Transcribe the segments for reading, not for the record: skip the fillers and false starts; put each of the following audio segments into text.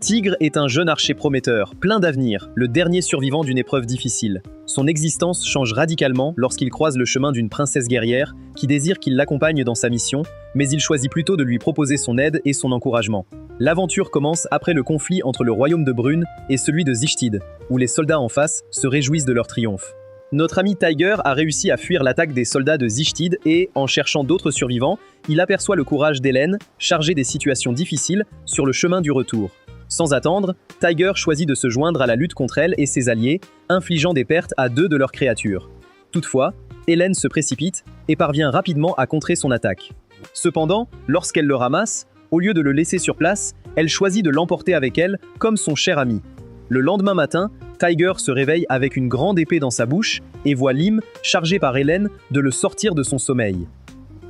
Tigre est un jeune archer prometteur, plein d'avenir, le dernier survivant d'une épreuve difficile. Son existence change radicalement lorsqu'il croise le chemin d'une princesse guerrière qui désire qu'il l'accompagne dans sa mission, mais il choisit plutôt de lui proposer son aide et son encouragement. L'aventure commence après le conflit entre le royaume de Brune et celui de Zishtid, où les soldats en face se réjouissent de leur triomphe. Notre ami Tiger a réussi à fuir l'attaque des soldats de Zishtid et, en cherchant d'autres survivants, il aperçoit le courage d'Hélène, chargée des situations difficiles, sur le chemin du retour. Sans attendre, Tiger choisit de se joindre à la lutte contre elle et ses alliés, infligeant des pertes à 2 de leurs créatures. Toutefois, Hélène se précipite et parvient rapidement à contrer son attaque. Cependant, lorsqu'elle le ramasse, au lieu de le laisser sur place, elle choisit de l'emporter avec elle comme son cher ami. Le lendemain matin, Tiger se réveille avec une grande épée dans sa bouche et voit Lim, chargé par Hélène, de le sortir de son sommeil.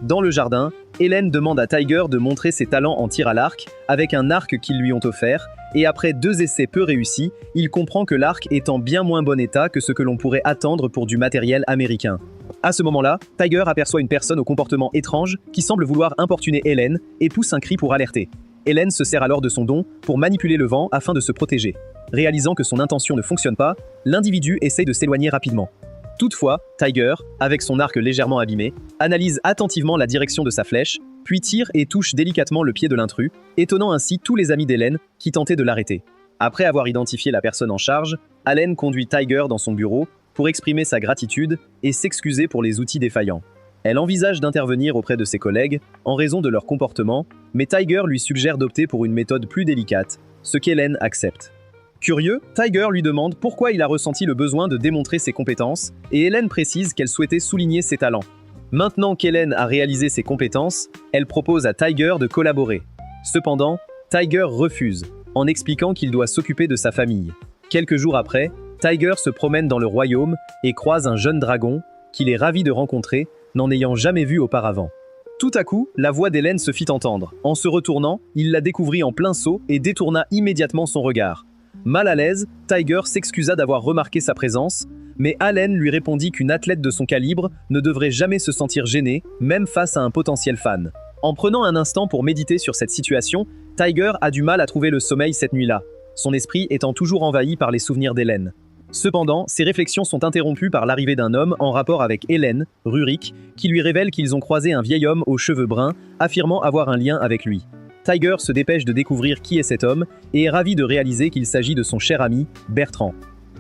Dans le jardin, Hélène demande à Tiger de montrer ses talents en tir à l'arc avec un arc qu'ils lui ont offert, et après 2 essais peu réussis, il comprend que l'arc est en bien moins bon état que ce que l'on pourrait attendre pour du matériel américain. À ce moment-là, Tiger aperçoit une personne au comportement étrange qui semble vouloir importuner Hélène et pousse un cri pour alerter. Hélène se sert alors de son don pour manipuler le vent afin de se protéger. Réalisant que son intention ne fonctionne pas, l'individu essaye de s'éloigner rapidement. Toutefois, Tiger, avec son arc légèrement abîmé, analyse attentivement la direction de sa flèche, puis tire et touche délicatement le pied de l'intrus, étonnant ainsi tous les amis d'Hélène qui tentaient de l'arrêter. Après avoir identifié la personne en charge, Allen conduit Tiger dans son bureau pour exprimer sa gratitude et s'excuser pour les outils défaillants. Elle envisage d'intervenir auprès de ses collègues en raison de leur comportement, mais Tiger lui suggère d'opter pour une méthode plus délicate, ce qu'Hélène accepte. Curieux, Tiger lui demande pourquoi il a ressenti le besoin de démontrer ses compétences, et Hélène précise qu'elle souhaitait souligner ses talents. Maintenant qu'Hélène a réalisé ses compétences, elle propose à Tiger de collaborer. Cependant, Tiger refuse, en expliquant qu'il doit s'occuper de sa famille. Quelques jours après, Tiger se promène dans le royaume et croise un jeune dragon qu'il est ravi de rencontrer, n'en ayant jamais vu auparavant. Tout à coup, la voix d'Hélène se fit entendre. En se retournant, il la découvrit en plein saut et détourna immédiatement son regard. Mal à l'aise, Tiger s'excusa d'avoir remarqué sa présence, mais Allen lui répondit qu'une athlète de son calibre ne devrait jamais se sentir gênée, même face à un potentiel fan. En prenant un instant pour méditer sur cette situation, Tiger a du mal à trouver le sommeil cette nuit-là, son esprit étant toujours envahi par les souvenirs d'Hélène. Cependant, ses réflexions sont interrompues par l'arrivée d'un homme en rapport avec Hélène, Rurik, qui lui révèle qu'ils ont croisé un vieil homme aux cheveux bruns, affirmant avoir un lien avec lui. Tiger se dépêche de découvrir qui est cet homme et est ravi de réaliser qu'il s'agit de son cher ami, Bertrand.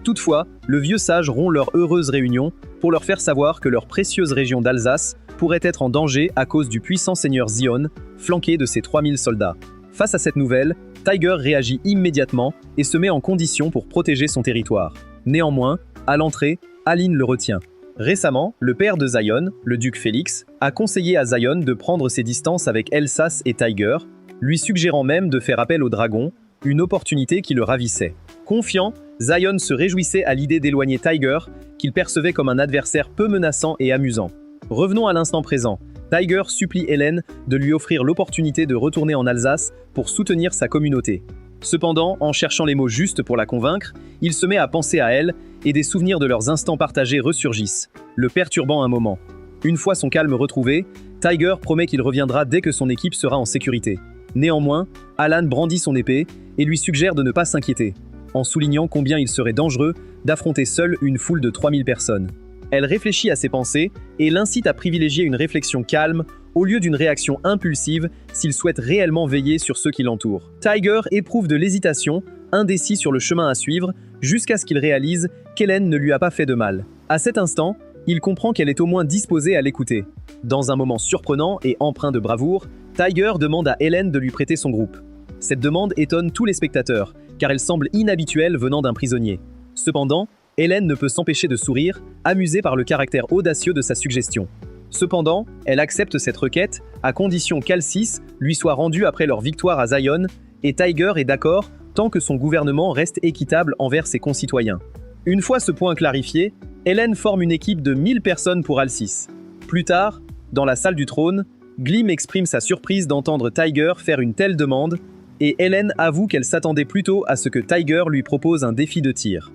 Toutefois, le vieux sage rompt leur heureuse réunion pour leur faire savoir que leur précieuse région d'Alsace pourrait être en danger à cause du puissant seigneur Zion, flanqué de ses 3000 soldats. Face à cette nouvelle, Tiger réagit immédiatement et se met en condition pour protéger son territoire. Néanmoins, à l'entrée, Aline le retient. Récemment, le père de Zion, le duc Félix, a conseillé à Zion de prendre ses distances avec Elsace et Tiger, lui suggérant même de faire appel au dragon, une opportunité qui le ravissait. Confiant, Zion se réjouissait à l'idée d'éloigner Tiger, qu'il percevait comme un adversaire peu menaçant et amusant. Revenons à l'instant présent. Tiger supplie Hélène de lui offrir l'opportunité de retourner en Alsace pour soutenir sa communauté. Cependant, en cherchant les mots justes pour la convaincre, il se met à penser à elle et des souvenirs de leurs instants partagés ressurgissent, le perturbant un moment. Une fois son calme retrouvé, Tiger promet qu'il reviendra dès que son équipe sera en sécurité. Néanmoins, Alan brandit son épée et lui suggère de ne pas s'inquiéter, en soulignant combien il serait dangereux d'affronter seul une foule de 3000 personnes. Elle réfléchit à ses pensées et l'incite à privilégier une réflexion calme au lieu d'une réaction impulsive s'il souhaite réellement veiller sur ceux qui l'entourent. Tiger éprouve de l'hésitation, indécis sur le chemin à suivre, jusqu'à ce qu'il réalise qu'Hélène ne lui a pas fait de mal. À cet instant, il comprend qu'elle est au moins disposée à l'écouter. Dans un moment surprenant et empreint de bravoure, Tiger demande à Hélène de lui prêter son groupe. Cette demande étonne tous les spectateurs, car elle semble inhabituelle venant d'un prisonnier. Cependant, Hélène ne peut s'empêcher de sourire, amusée par le caractère audacieux de sa suggestion. Cependant, elle accepte cette requête, à condition qu'Alcis lui soit rendue après leur victoire à Zion, et Tiger est d'accord tant que son gouvernement reste équitable envers ses concitoyens. Une fois ce point clarifié, Hélène forme une équipe de 1000 personnes pour Alcis. Plus tard, dans la salle du trône, Glim exprime sa surprise d'entendre Tiger faire une telle demande, et Hélène avoue qu'elle s'attendait plutôt à ce que Tiger lui propose un défi de tir.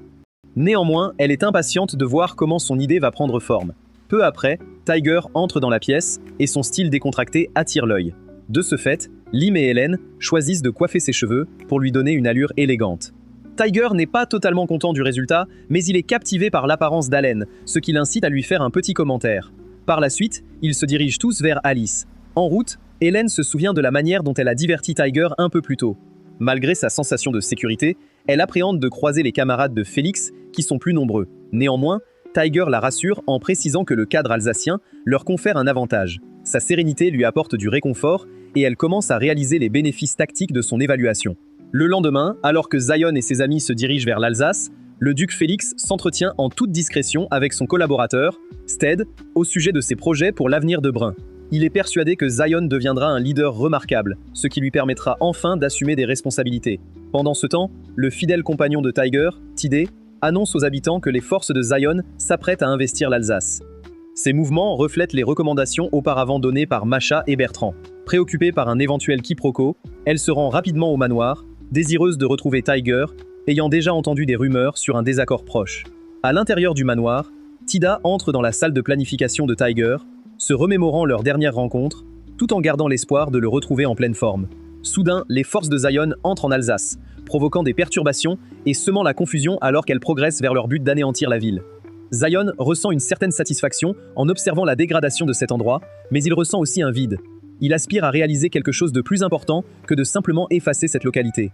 Néanmoins, elle est impatiente de voir comment son idée va prendre forme. Peu après, Tiger entre dans la pièce, et son style décontracté attire l'œil. De ce fait, Lim et Hélène choisissent de coiffer ses cheveux pour lui donner une allure élégante. Tiger n'est pas totalement content du résultat, mais il est captivé par l'apparence d'Hélène, ce qui l'incite à lui faire un petit commentaire. Par la suite, ils se dirigent tous vers Alice. En route, Hélène se souvient de la manière dont elle a diverti Tiger un peu plus tôt. Malgré sa sensation de sécurité, elle appréhende de croiser les camarades de Félix, qui sont plus nombreux. Néanmoins, Tiger la rassure en précisant que le cadre alsacien leur confère un avantage. Sa sérénité lui apporte du réconfort et elle commence à réaliser les bénéfices tactiques de son évaluation. Le lendemain, alors que Zion et ses amis se dirigent vers l'Alsace, le duc Félix s'entretient en toute discrétion avec son collaborateur, Sted, au sujet de ses projets pour l'avenir de Brun. Il est persuadé que Zion deviendra un leader remarquable, ce qui lui permettra enfin d'assumer des responsabilités. Pendant ce temps, le fidèle compagnon de Tiger, Tidé, annonce aux habitants que les forces de Zion s'apprêtent à investir l'Alsace. Ces mouvements reflètent les recommandations auparavant données par Macha et Bertrand. Préoccupée par un éventuel quiproquo, elle se rend rapidement au manoir, désireuse de retrouver Tiger, ayant déjà entendu des rumeurs sur un désaccord proche. À l'intérieur du manoir, Tida entre dans la salle de planification de Tiger, se remémorant leur dernière rencontre, tout en gardant l'espoir de le retrouver en pleine forme. Soudain, les forces de Zion entrent en Alsace, provoquant des perturbations et semant la confusion alors qu'elles progressent vers leur but d'anéantir la ville. Zion ressent une certaine satisfaction en observant la dégradation de cet endroit, mais il ressent aussi un vide. Il aspire à réaliser quelque chose de plus important que de simplement effacer cette localité.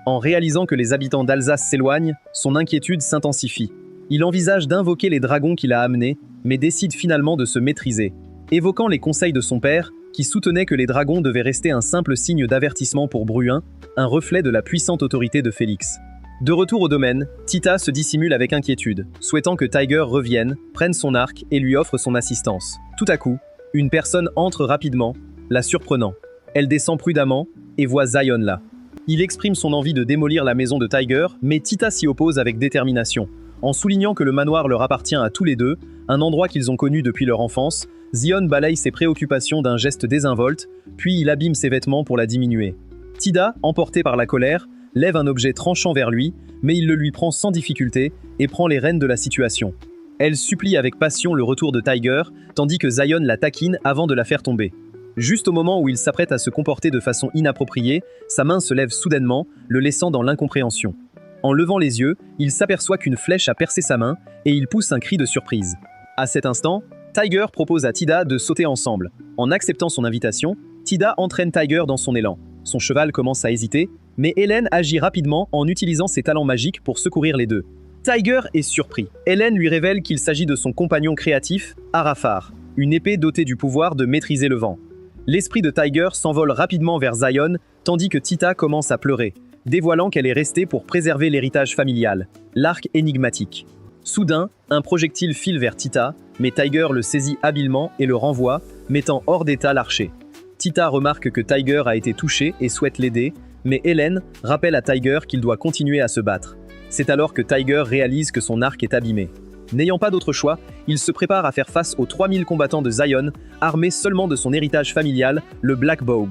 En réalisant que les habitants d'Alsace s'éloignent, son inquiétude s'intensifie. Il envisage d'invoquer les dragons qu'il a amenés, mais décide finalement de se maîtriser. Évoquant les conseils de son père, qui soutenait que les dragons devaient rester un simple signe d'avertissement pour Bruin, un reflet de la puissante autorité de Félix. De retour au domaine, Tita se dissimule avec inquiétude, souhaitant que Tiger revienne, prenne son arc et lui offre son assistance. Tout à coup, une personne entre rapidement, la surprenant. Elle descend prudemment et voit Zion là. Il exprime son envie de démolir la maison de Tiger, mais Tita s'y oppose avec détermination. En soulignant que le manoir leur appartient à tous les deux, un endroit qu'ils ont connu depuis leur enfance, Zion balaye ses préoccupations d'un geste désinvolte, puis il abîme ses vêtements pour la diminuer. Tida, emportée par la colère, lève un objet tranchant vers lui, mais il le lui prend sans difficulté et prend les rênes de la situation. Elle supplie avec passion le retour de Tiger, tandis que Zion la taquine avant de la faire tomber. Juste au moment où il s'apprête à se comporter de façon inappropriée, sa main se lève soudainement, le laissant dans l'incompréhension. En levant les yeux, il s'aperçoit qu'une flèche a percé sa main et il pousse un cri de surprise. À cet instant, Tiger propose à Tida de sauter ensemble. En acceptant son invitation, Tida entraîne Tiger dans son élan. Son cheval commence à hésiter, mais Hélène agit rapidement en utilisant ses talents magiques pour secourir les deux. Tiger est surpris. Hélène lui révèle qu'il s'agit de son compagnon créatif, Arafar, une épée dotée du pouvoir de maîtriser le vent. L'esprit de Tiger s'envole rapidement vers Zion, tandis que Tita commence à pleurer, dévoilant qu'elle est restée pour préserver l'héritage familial, l'arc énigmatique. Soudain, un projectile file vers Tita, mais Tiger le saisit habilement et le renvoie, mettant hors d'état l'archer. Tita remarque que Tiger a été touché et souhaite l'aider, mais Hélène rappelle à Tiger qu'il doit continuer à se battre. C'est alors que Tiger réalise que son arc est abîmé. N'ayant pas d'autre choix, il se prépare à faire face aux 3000 combattants de Zion, armés seulement de son héritage familial, le Black Bow.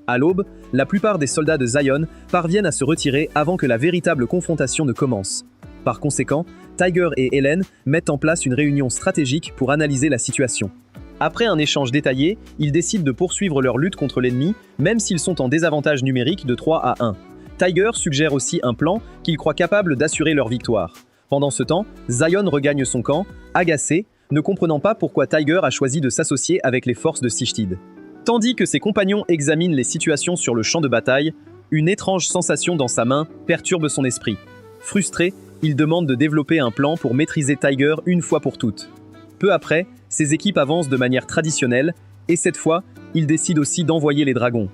À l'aube, la plupart des soldats de Zion parviennent à se retirer avant que la véritable confrontation ne commence. Par conséquent, Tiger et Hélène mettent en place une réunion stratégique pour analyser la situation. Après un échange détaillé, ils décident de poursuivre leur lutte contre l'ennemi, même s'ils sont en désavantage numérique de 3 à 1. Tiger suggère aussi un plan qu'il croit capable d'assurer leur victoire. Pendant ce temps, Zion regagne son camp, agacé, ne comprenant pas pourquoi Tiger a choisi de s'associer avec les forces de Sichtid. Tandis que ses compagnons examinent les situations sur le champ de bataille, une étrange sensation dans sa main perturbe son esprit. Frustré, il demande de développer un plan pour maîtriser Tiger une fois pour toutes. Peu après, ses équipes avancent de manière traditionnelle, et cette fois, il décide aussi d'envoyer les dragons.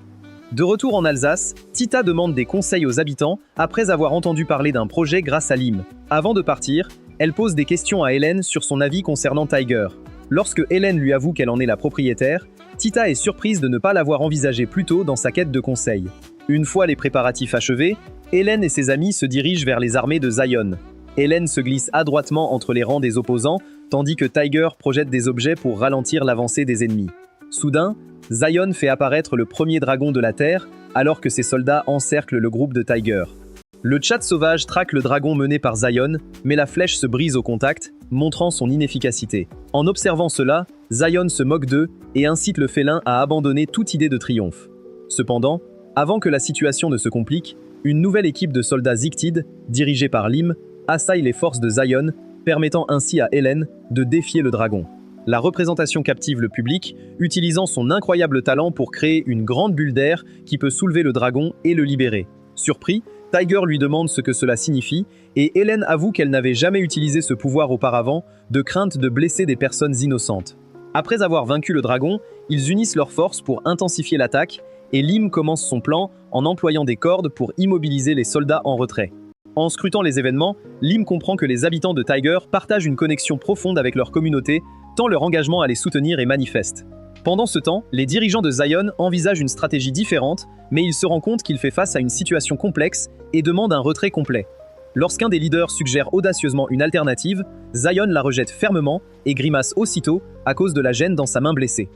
De retour en Alsace, Tita demande des conseils aux habitants après avoir entendu parler d'un projet grâce à Lim. Avant de partir, elle pose des questions à Hélène sur son avis concernant Tiger. Lorsque Hélène lui avoue qu'elle en est la propriétaire, Tita est surprise de ne pas l'avoir envisagé plus tôt dans sa quête de conseils. Une fois les préparatifs achevés, Hélène et ses amis se dirigent vers les armées de Zion. Hélène se glisse adroitement entre les rangs des opposants, tandis que Tiger projette des objets pour ralentir l'avancée des ennemis. Soudain, Zion fait apparaître le premier dragon de la Terre, alors que ses soldats encerclent le groupe de Tiger. Le Tchad sauvage traque le dragon mené par Zion, mais la flèche se brise au contact, montrant son inefficacité. En observant cela, Zion se moque d'eux et incite le félin à abandonner toute idée de triomphe. Cependant, Avant que la situation ne se complique, une nouvelle équipe de soldats Zictides, dirigée par Lim, assaille les forces de Zion, permettant ainsi à Hélène de défier le dragon. La représentation captive le public, utilisant son incroyable talent pour créer une grande bulle d'air qui peut soulever le dragon et le libérer. Surpris, Tiger lui demande ce que cela signifie, et Hélène avoue qu'elle n'avait jamais utilisé ce pouvoir auparavant, de crainte de blesser des personnes innocentes. Après avoir vaincu le dragon, ils unissent leurs forces pour intensifier l'attaque, et Lim commence son plan en employant des cordes pour immobiliser les soldats en retrait. En scrutant les événements, Lim comprend que les habitants de Tiger partagent une connexion profonde avec leur communauté, tant leur engagement à les soutenir est manifeste. Pendant ce temps, les dirigeants de Zion envisagent une stratégie différente, mais ils se rendent compte qu'il fait face à une situation complexe et demande un retrait complet. Lorsqu'un des leaders suggère audacieusement une alternative, Zion la rejette fermement et grimace aussitôt à cause de la gêne dans sa main blessée.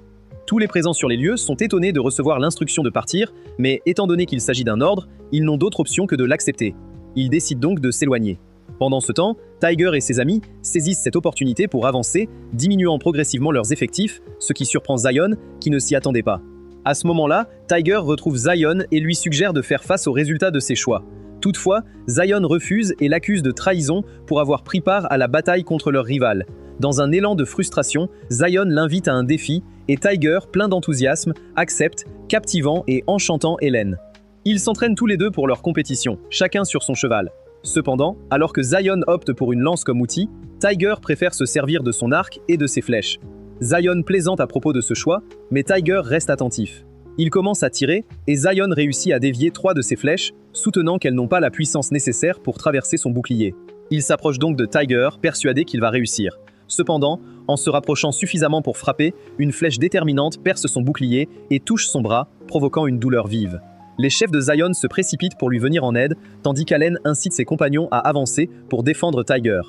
Tous les présents sur les lieux sont étonnés de recevoir l'instruction de partir, mais étant donné qu'il s'agit d'un ordre, ils n'ont d'autre option que de l'accepter. Ils décident donc de s'éloigner. Pendant ce temps, Tiger et ses amis saisissent cette opportunité pour avancer, diminuant progressivement leurs effectifs, ce qui surprend Zion, qui ne s'y attendait pas. À ce moment-là, Tiger retrouve Zion et lui suggère de faire face aux résultats de ses choix. Toutefois, Zion refuse et l'accuse de trahison pour avoir pris part à la bataille contre leur rival. Dans un élan de frustration, Zion l'invite à un défi et Tiger, plein d'enthousiasme, accepte, captivant et enchantant Hélène. Ils s'entraînent tous les deux pour leur compétition, chacun sur son cheval. Cependant, alors que Zion opte pour une lance comme outil, Tiger préfère se servir de son arc et de ses flèches. Zion plaisante à propos de ce choix, mais Tiger reste attentif. Il commence à tirer et Zion réussit à dévier 3 de ses flèches, soutenant qu'elles n'ont pas la puissance nécessaire pour traverser son bouclier. Il s'approche donc de Tiger, persuadé qu'il va réussir. Cependant, en se rapprochant suffisamment pour frapper, une flèche déterminante perce son bouclier et touche son bras, provoquant une douleur vive. Les chefs de Zion se précipitent pour lui venir en aide, tandis qu'Allen incite ses compagnons à avancer pour défendre Tiger.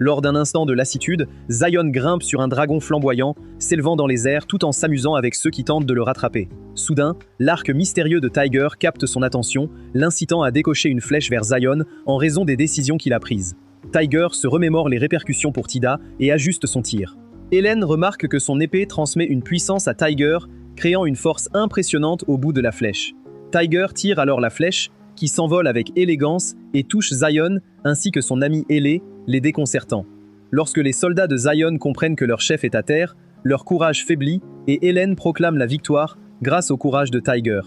Lors d'un instant de lassitude, Zion grimpe sur un dragon flamboyant, s'élevant dans les airs tout en s'amusant avec ceux qui tentent de le rattraper. Soudain, l'arc mystérieux de Tiger capte son attention, l'incitant à décocher une flèche vers Zion en raison des décisions qu'il a prises. Tiger se remémore les répercussions pour Tida et ajuste son tir. Hélène remarque que son épée transmet une puissance à Tiger, créant une force impressionnante au bout de la flèche. Tiger tire alors la flèche, qui s'envole avec élégance et touche Zion ainsi que son ami ailé, les déconcertant. Lorsque les soldats de Zion comprennent que leur chef est à terre, leur courage faiblit et Hélène proclame la victoire grâce au courage de Tiger.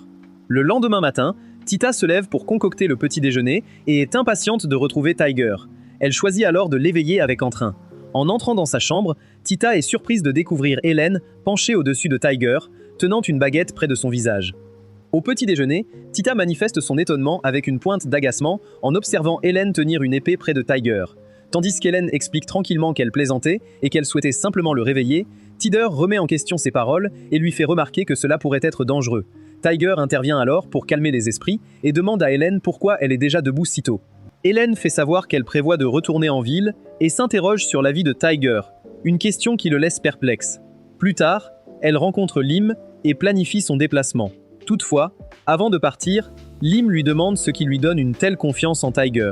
Le lendemain matin, Tita se lève pour concocter le petit déjeuner et est impatiente de retrouver Tiger. Elle choisit alors de l'éveiller avec entrain. En entrant dans sa chambre, Tita est surprise de découvrir Hélène penchée au-dessus de Tiger, tenant une baguette près de son visage. Au petit déjeuner, Tita manifeste son étonnement avec une pointe d'agacement en observant Hélène tenir une épée près de Tiger. Tandis qu'Hélène explique tranquillement qu'elle plaisantait et qu'elle souhaitait simplement le réveiller, Tider remet en question ses paroles et lui fait remarquer que cela pourrait être dangereux. Tiger intervient alors pour calmer les esprits et demande à Hélène pourquoi elle est déjà debout si tôt. Hélène fait savoir qu'elle prévoit de retourner en ville et s'interroge sur la vie de Tiger, une question qui le laisse perplexe. Plus tard, elle rencontre Lim et planifie son déplacement. Toutefois, avant de partir, Lim lui demande ce qui lui donne une telle confiance en Tiger.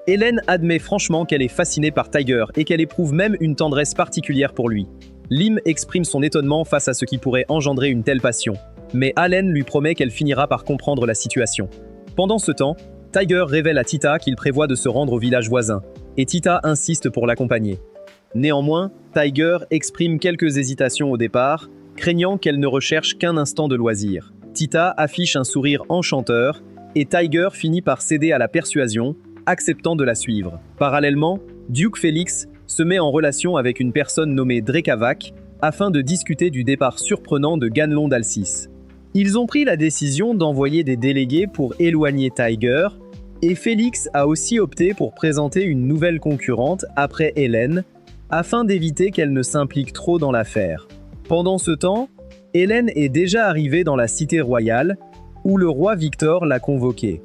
Hélène admet franchement qu'elle est fascinée par Tiger et qu'elle éprouve même une tendresse particulière pour lui. Lim exprime son étonnement face à ce qui pourrait engendrer une telle passion. Mais Allen lui promet qu'elle finira par comprendre la situation. Pendant ce temps, Tiger révèle à Tita qu'il prévoit de se rendre au village voisin, et Tita insiste pour l'accompagner. Néanmoins, Tiger exprime quelques hésitations au départ, craignant qu'elle ne recherche qu'un instant de loisir. Tita affiche un sourire enchanteur, et Tiger finit par céder à la persuasion, acceptant de la suivre. Parallèlement, Duke Félix se met en relation avec une personne nommée Drekavac afin de discuter du départ surprenant de Ganlon d'Alcis. Ils ont pris la décision d'envoyer des délégués pour éloigner Tiger, et Félix a aussi opté pour présenter une nouvelle concurrente après Hélène, afin d'éviter qu'elle ne s'implique trop dans l'affaire. Pendant ce temps, Hélène est déjà arrivée dans la cité royale, où le roi Victor l'a convoquée.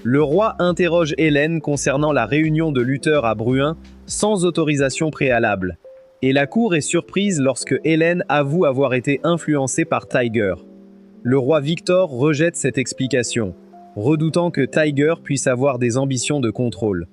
Le roi interroge Hélène concernant la réunion de lutteurs à Bruin sans autorisation préalable, et la cour est surprise lorsque Hélène avoue avoir été influencée par Tiger. Le roi Victor rejette cette explication, redoutant que Tiger puisse avoir des ambitions de contrôle.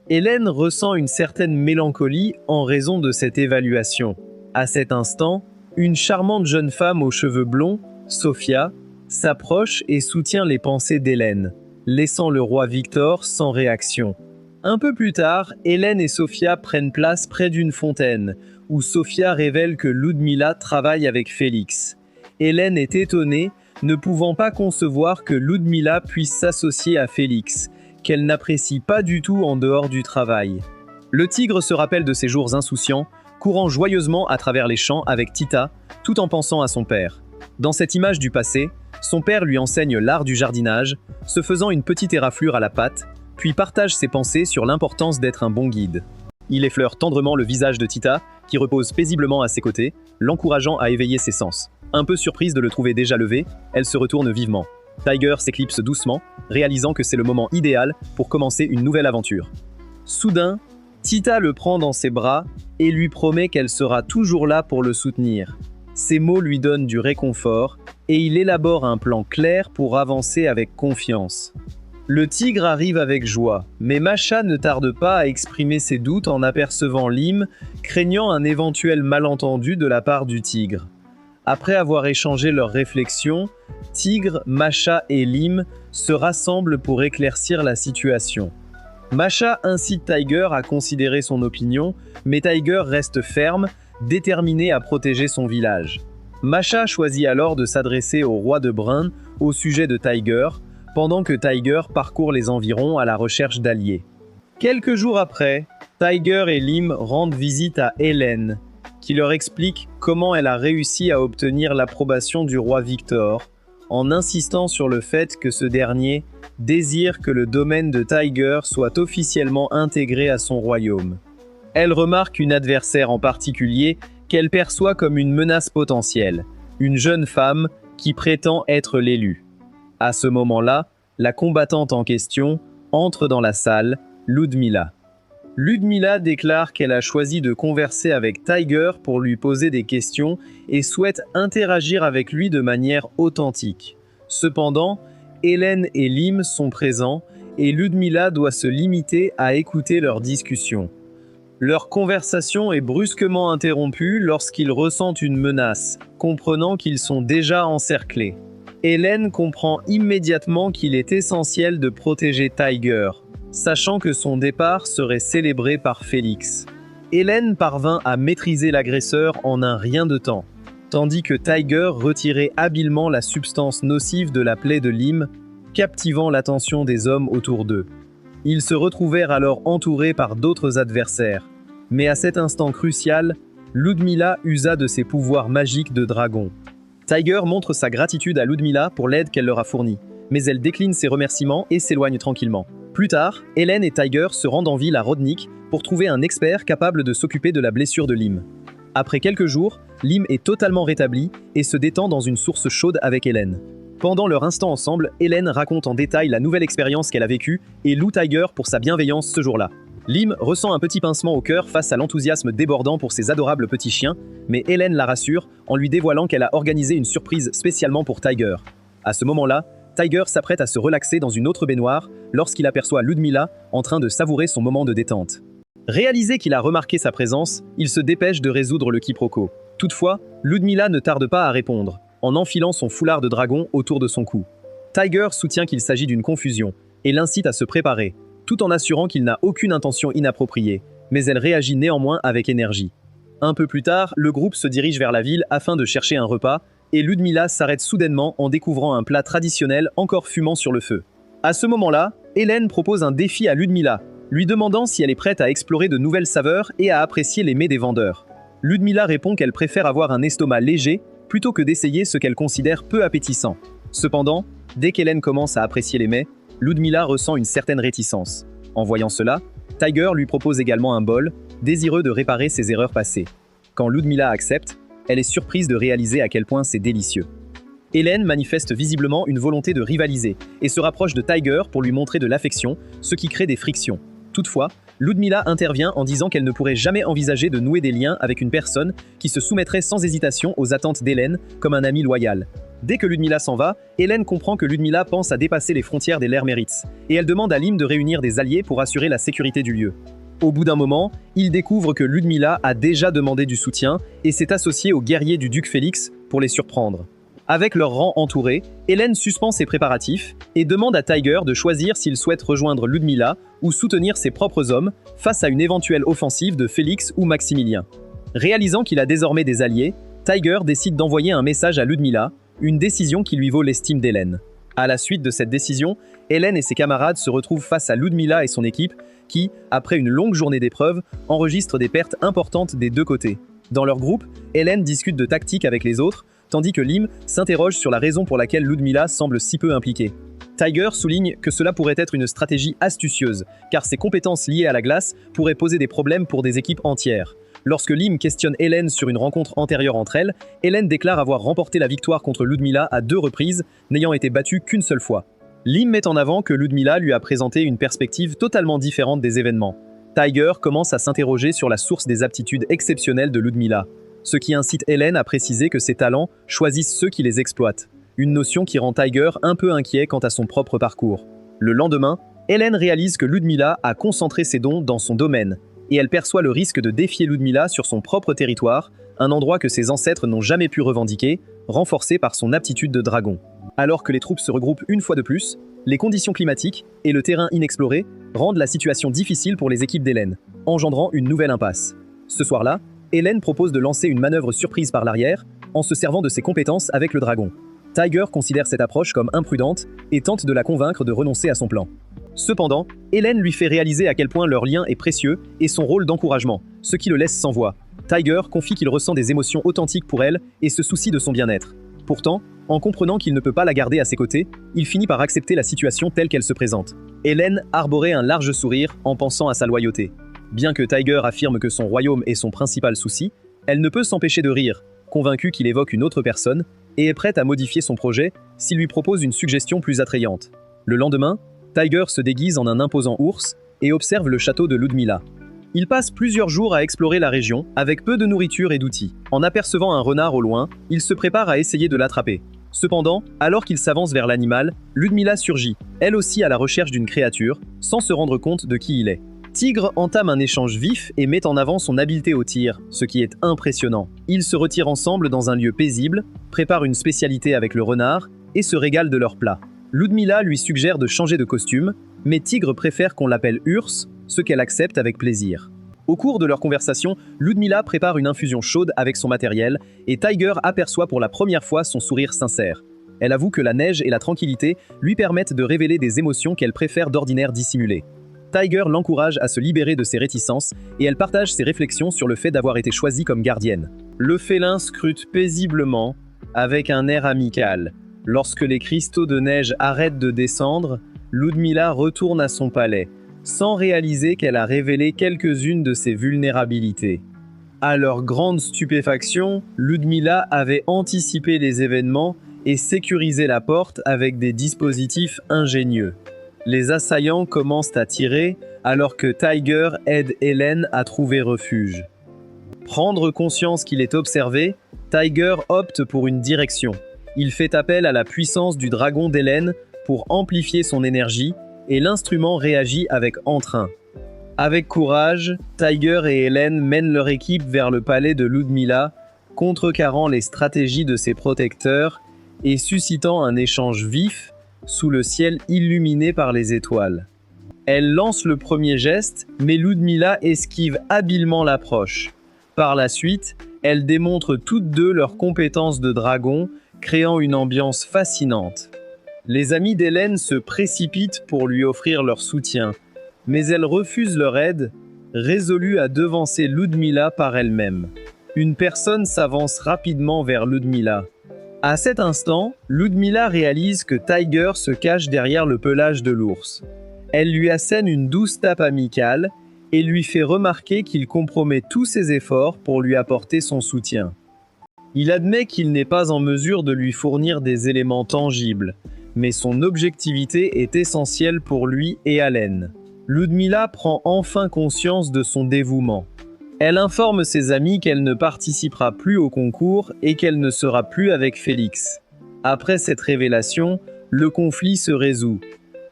Hélène ressent une certaine mélancolie en raison de cette évaluation. À cet instant, une charmante jeune femme aux cheveux blonds, Sophia, s'approche et soutient les pensées d'Hélène, laissant le roi Victor sans réaction. Un peu plus tard, Hélène et Sofia prennent place près d'une fontaine, où Sofia révèle que Ludmila travaille avec Félix. Hélène est étonnée, ne pouvant pas concevoir que Ludmila puisse s'associer à Félix, qu'elle n'apprécie pas du tout en dehors du travail. Le tigre se rappelle de ses jours insouciants, courant joyeusement à travers les champs avec Tita, tout en pensant à son père. Dans cette image du passé, son père lui enseigne l'art du jardinage, se faisant une petite éraflure à la patte, puis partage ses pensées sur l'importance d'être un bon guide. Il effleure tendrement le visage de Tita, qui repose paisiblement à ses côtés, l'encourageant à éveiller ses sens. Un peu surprise de le trouver déjà levé, elle se retourne vivement. Tiger s'éclipse doucement, réalisant que c'est le moment idéal pour commencer une nouvelle aventure. Soudain, Tita le prend dans ses bras et lui promet qu'elle sera toujours là pour le soutenir. Ces mots lui donnent du réconfort et il élabore un plan clair pour avancer avec confiance. Le tigre arrive avec joie, mais Masha ne tarde pas à exprimer ses doutes en apercevant Lim, craignant un éventuel malentendu de la part du tigre. Après avoir échangé leurs réflexions, Tigre, Masha et Lim se rassemblent pour éclaircir la situation. Masha incite Tiger à considérer son opinion, mais Tiger reste ferme, déterminé à protéger son village. Masha choisit alors de s'adresser au roi de Brun au sujet de Tiger, pendant que Tiger parcourt les environs à la recherche d'alliés. Quelques jours après, Tiger et Lim rendent visite à Hélène, qui leur explique comment elle a réussi à obtenir l'approbation du roi Victor, en insistant sur le fait que ce dernier désire que le domaine de Tiger soit officiellement intégré à son royaume. Elle remarque une adversaire en particulier qu'elle perçoit comme une menace potentielle, une jeune femme qui prétend être l'élue. À ce moment-là, la combattante en question entre dans la salle, Ludmila. Ludmila déclare qu'elle a choisi de converser avec Tiger pour lui poser des questions et souhaite interagir avec lui de manière authentique. Cependant, Hélène et Lim sont présents et Ludmila doit se limiter à écouter leur discussion. Leur conversation est brusquement interrompue lorsqu'ils ressentent une menace, comprenant qu'ils sont déjà encerclés. Hélène comprend immédiatement qu'il est essentiel de protéger Tiger, sachant que son départ serait célébré par Félix. Hélène parvint à maîtriser l'agresseur en un rien de temps, tandis que Tiger retirait habilement la substance nocive de la plaie de Lim, captivant l'attention des hommes autour d'eux. Ils se retrouvèrent alors entourés par d'autres adversaires, mais à cet instant crucial, Ludmila usa de ses pouvoirs magiques de dragon. Tiger montre sa gratitude à Ludmila pour l'aide qu'elle leur a fournie, mais elle décline ses remerciements et s'éloigne tranquillement. Plus tard, Hélène et Tiger se rendent en ville à Rodnik pour trouver un expert capable de s'occuper de la blessure de Lim. Après quelques jours, Lim est totalement rétabli et se détend dans une source chaude avec Hélène. Pendant leur instant ensemble, Hélène raconte en détail la nouvelle expérience qu'elle a vécue et loue Tiger pour sa bienveillance ce jour-là. Lim ressent un petit pincement au cœur face à l'enthousiasme débordant pour ses adorables petits chiens, mais Hélène la rassure en lui dévoilant qu'elle a organisé une surprise spécialement pour Tiger. À ce moment-là, Tiger s'apprête à se relaxer dans une autre baignoire lorsqu'il aperçoit Ludmila en train de savourer son moment de détente. Réalisé qu'il a remarqué sa présence, il se dépêche de résoudre le quiproquo. Toutefois, Ludmila ne tarde pas à répondre, en enfilant son foulard de dragon autour de son cou. Tiger soutient qu'il s'agit d'une confusion et l'incite à se préparer, tout en assurant qu'il n'a aucune intention inappropriée, mais elle réagit néanmoins avec énergie. Un peu plus tard, le groupe se dirige vers la ville afin de chercher un repas, et Ludmila s'arrête soudainement en découvrant un plat traditionnel encore fumant sur le feu. À ce moment-là, Hélène propose un défi à Ludmila, lui demandant si elle est prête à explorer de nouvelles saveurs et à apprécier les mets des vendeurs. Ludmila répond qu'elle préfère avoir un estomac léger plutôt que d'essayer ce qu'elle considère peu appétissant. Cependant, dès qu'Hélène commence à apprécier les mets, Ludmila ressent une certaine réticence. En voyant cela, Tiger lui propose également un bol, désireux de réparer ses erreurs passées. Quand Ludmila accepte, elle est surprise de réaliser à quel point c'est délicieux. Hélène manifeste visiblement une volonté de rivaliser et se rapproche de Tiger pour lui montrer de l'affection, ce qui crée des frictions. Toutefois, Ludmila intervient en disant qu'elle ne pourrait jamais envisager de nouer des liens avec une personne qui se soumettrait sans hésitation aux attentes d'Hélène comme un ami loyal. Dès que Ludmila s'en va, Hélène comprend que Ludmila pense à dépasser les frontières des Lermeritz, et elle demande à Lim de réunir des alliés pour assurer la sécurité du lieu. Au bout d'un moment, il découvre que Ludmila a déjà demandé du soutien et s'est associée aux guerriers du duc Félix pour les surprendre. Avec leur rang entouré, Hélène suspend ses préparatifs et demande à Tiger de choisir s'il souhaite rejoindre Ludmilla ou soutenir ses propres hommes face à une éventuelle offensive de Félix ou Maximilien. Réalisant qu'il a désormais des alliés, Tiger décide d'envoyer un message à Ludmilla, une décision qui lui vaut l'estime d'Hélène. À la suite de cette décision, Hélène et ses camarades se retrouvent face à Ludmilla et son équipe qui, après une longue journée d'épreuves, enregistrent des pertes importantes des deux côtés. Dans leur groupe, Hélène discute de tactique avec les autres, tandis que Lim s'interroge sur la raison pour laquelle Ludmilla semble si peu impliquée. Tiger souligne que cela pourrait être une stratégie astucieuse, car ses compétences liées à la glace pourraient poser des problèmes pour des équipes entières. Lorsque Lim questionne Hélène sur une rencontre antérieure entre elles, Hélène déclare avoir remporté la victoire contre Ludmilla à 2 reprises, n'ayant été battue qu'une seule fois. Lim met en avant que Ludmilla lui a présenté une perspective totalement différente des événements. Tiger commence à s'interroger sur la source des aptitudes exceptionnelles de Ludmilla, ce qui incite Hélène à préciser que ses talents choisissent ceux qui les exploitent, une notion qui rend Tiger un peu inquiet quant à son propre parcours. Le lendemain, Hélène réalise que Ludmilla a concentré ses dons dans son domaine, et elle perçoit le risque de défier Ludmilla sur son propre territoire, un endroit que ses ancêtres n'ont jamais pu revendiquer, renforcé par son aptitude de dragon. Alors que les troupes se regroupent une fois de plus, les conditions climatiques et le terrain inexploré rendent la situation difficile pour les équipes d'Hélène, engendrant une nouvelle impasse. Ce soir-là, Hélène propose de lancer une manœuvre surprise par l'arrière, en se servant de ses compétences avec le dragon. Tiger considère cette approche comme imprudente et tente de la convaincre de renoncer à son plan. Cependant, Hélène lui fait réaliser à quel point leur lien est précieux et son rôle d'encouragement, ce qui le laisse sans voix. Tiger confie qu'il ressent des émotions authentiques pour elle et se soucie de son bien-être. Pourtant, en comprenant qu'il ne peut pas la garder à ses côtés, il finit par accepter la situation telle qu'elle se présente. Hélène arborait un large sourire en pensant à sa loyauté. Bien que Tiger affirme que son royaume est son principal souci, elle ne peut s'empêcher de rire, convaincue qu'il évoque une autre personne, et est prête à modifier son projet s'il lui propose une suggestion plus attrayante. Le lendemain, Tiger se déguise en un imposant ours et observe le château de Ludmilla. Il passe plusieurs jours à explorer la région avec peu de nourriture et d'outils. En apercevant un renard au loin, il se prépare à essayer de l'attraper. Cependant, alors qu'il s'avance vers l'animal, Ludmilla surgit, elle aussi à la recherche d'une créature, sans se rendre compte de qui il est. Tigre entame un échange vif et met en avant son habileté au tir, ce qui est impressionnant. Ils se retirent ensemble dans un lieu paisible, préparent une spécialité avec le renard et se régalent de leur plat. Ludmilla lui suggère de changer de costume, mais Tigre préfère qu'on l'appelle Urs, ce qu'elle accepte avec plaisir. Au cours de leur conversation, Ludmilla prépare une infusion chaude avec son matériel et Tiger aperçoit pour la première fois son sourire sincère. Elle avoue que la neige et la tranquillité lui permettent de révéler des émotions qu'elle préfère d'ordinaire dissimuler. Tiger l'encourage à se libérer de ses réticences et elle partage ses réflexions sur le fait d'avoir été choisie comme gardienne. Le félin scrute paisiblement, avec un air amical. Lorsque les cristaux de neige arrêtent de descendre, Ludmilla retourne à son palais, sans réaliser qu'elle a révélé quelques-unes de ses vulnérabilités. À leur grande stupéfaction, Ludmilla avait anticipé les événements et sécurisé la porte avec des dispositifs ingénieux. Les assaillants commencent à tirer alors que Tiger aide Hélène à trouver refuge. Prendre conscience qu'il est observé, Tiger opte pour une direction. Il fait appel à la puissance du dragon d'Hélène pour amplifier son énergie et l'instrument réagit avec entrain. Avec courage, Tiger et Hélène mènent leur équipe vers le palais de Ludmilla, contrecarrant les stratégies de ses protecteurs et suscitant un échange vif sous le ciel illuminé par les étoiles. Elle lance le premier geste, mais Ludmilla esquive habilement l'approche. Par la suite, elles démontrent toutes deux leurs compétences de dragon, créant une ambiance fascinante. Les amis d'Hélène se précipitent pour lui offrir leur soutien, mais elle refuse leur aide, résolue à devancer Ludmilla par elle-même. Une personne s'avance rapidement vers Ludmilla. À cet instant, Ludmilla réalise que Tiger se cache derrière le pelage de l'ours. Elle lui assène une douce tape amicale et lui fait remarquer qu'il compromet tous ses efforts pour lui apporter son soutien. Il admet qu'il n'est pas en mesure de lui fournir des éléments tangibles, mais son objectivité est essentielle pour lui et Hélène. Ludmilla prend enfin conscience de son dévouement. Elle informe ses amis qu'elle ne participera plus au concours et qu'elle ne sera plus avec Félix. Après cette révélation, le conflit se résout.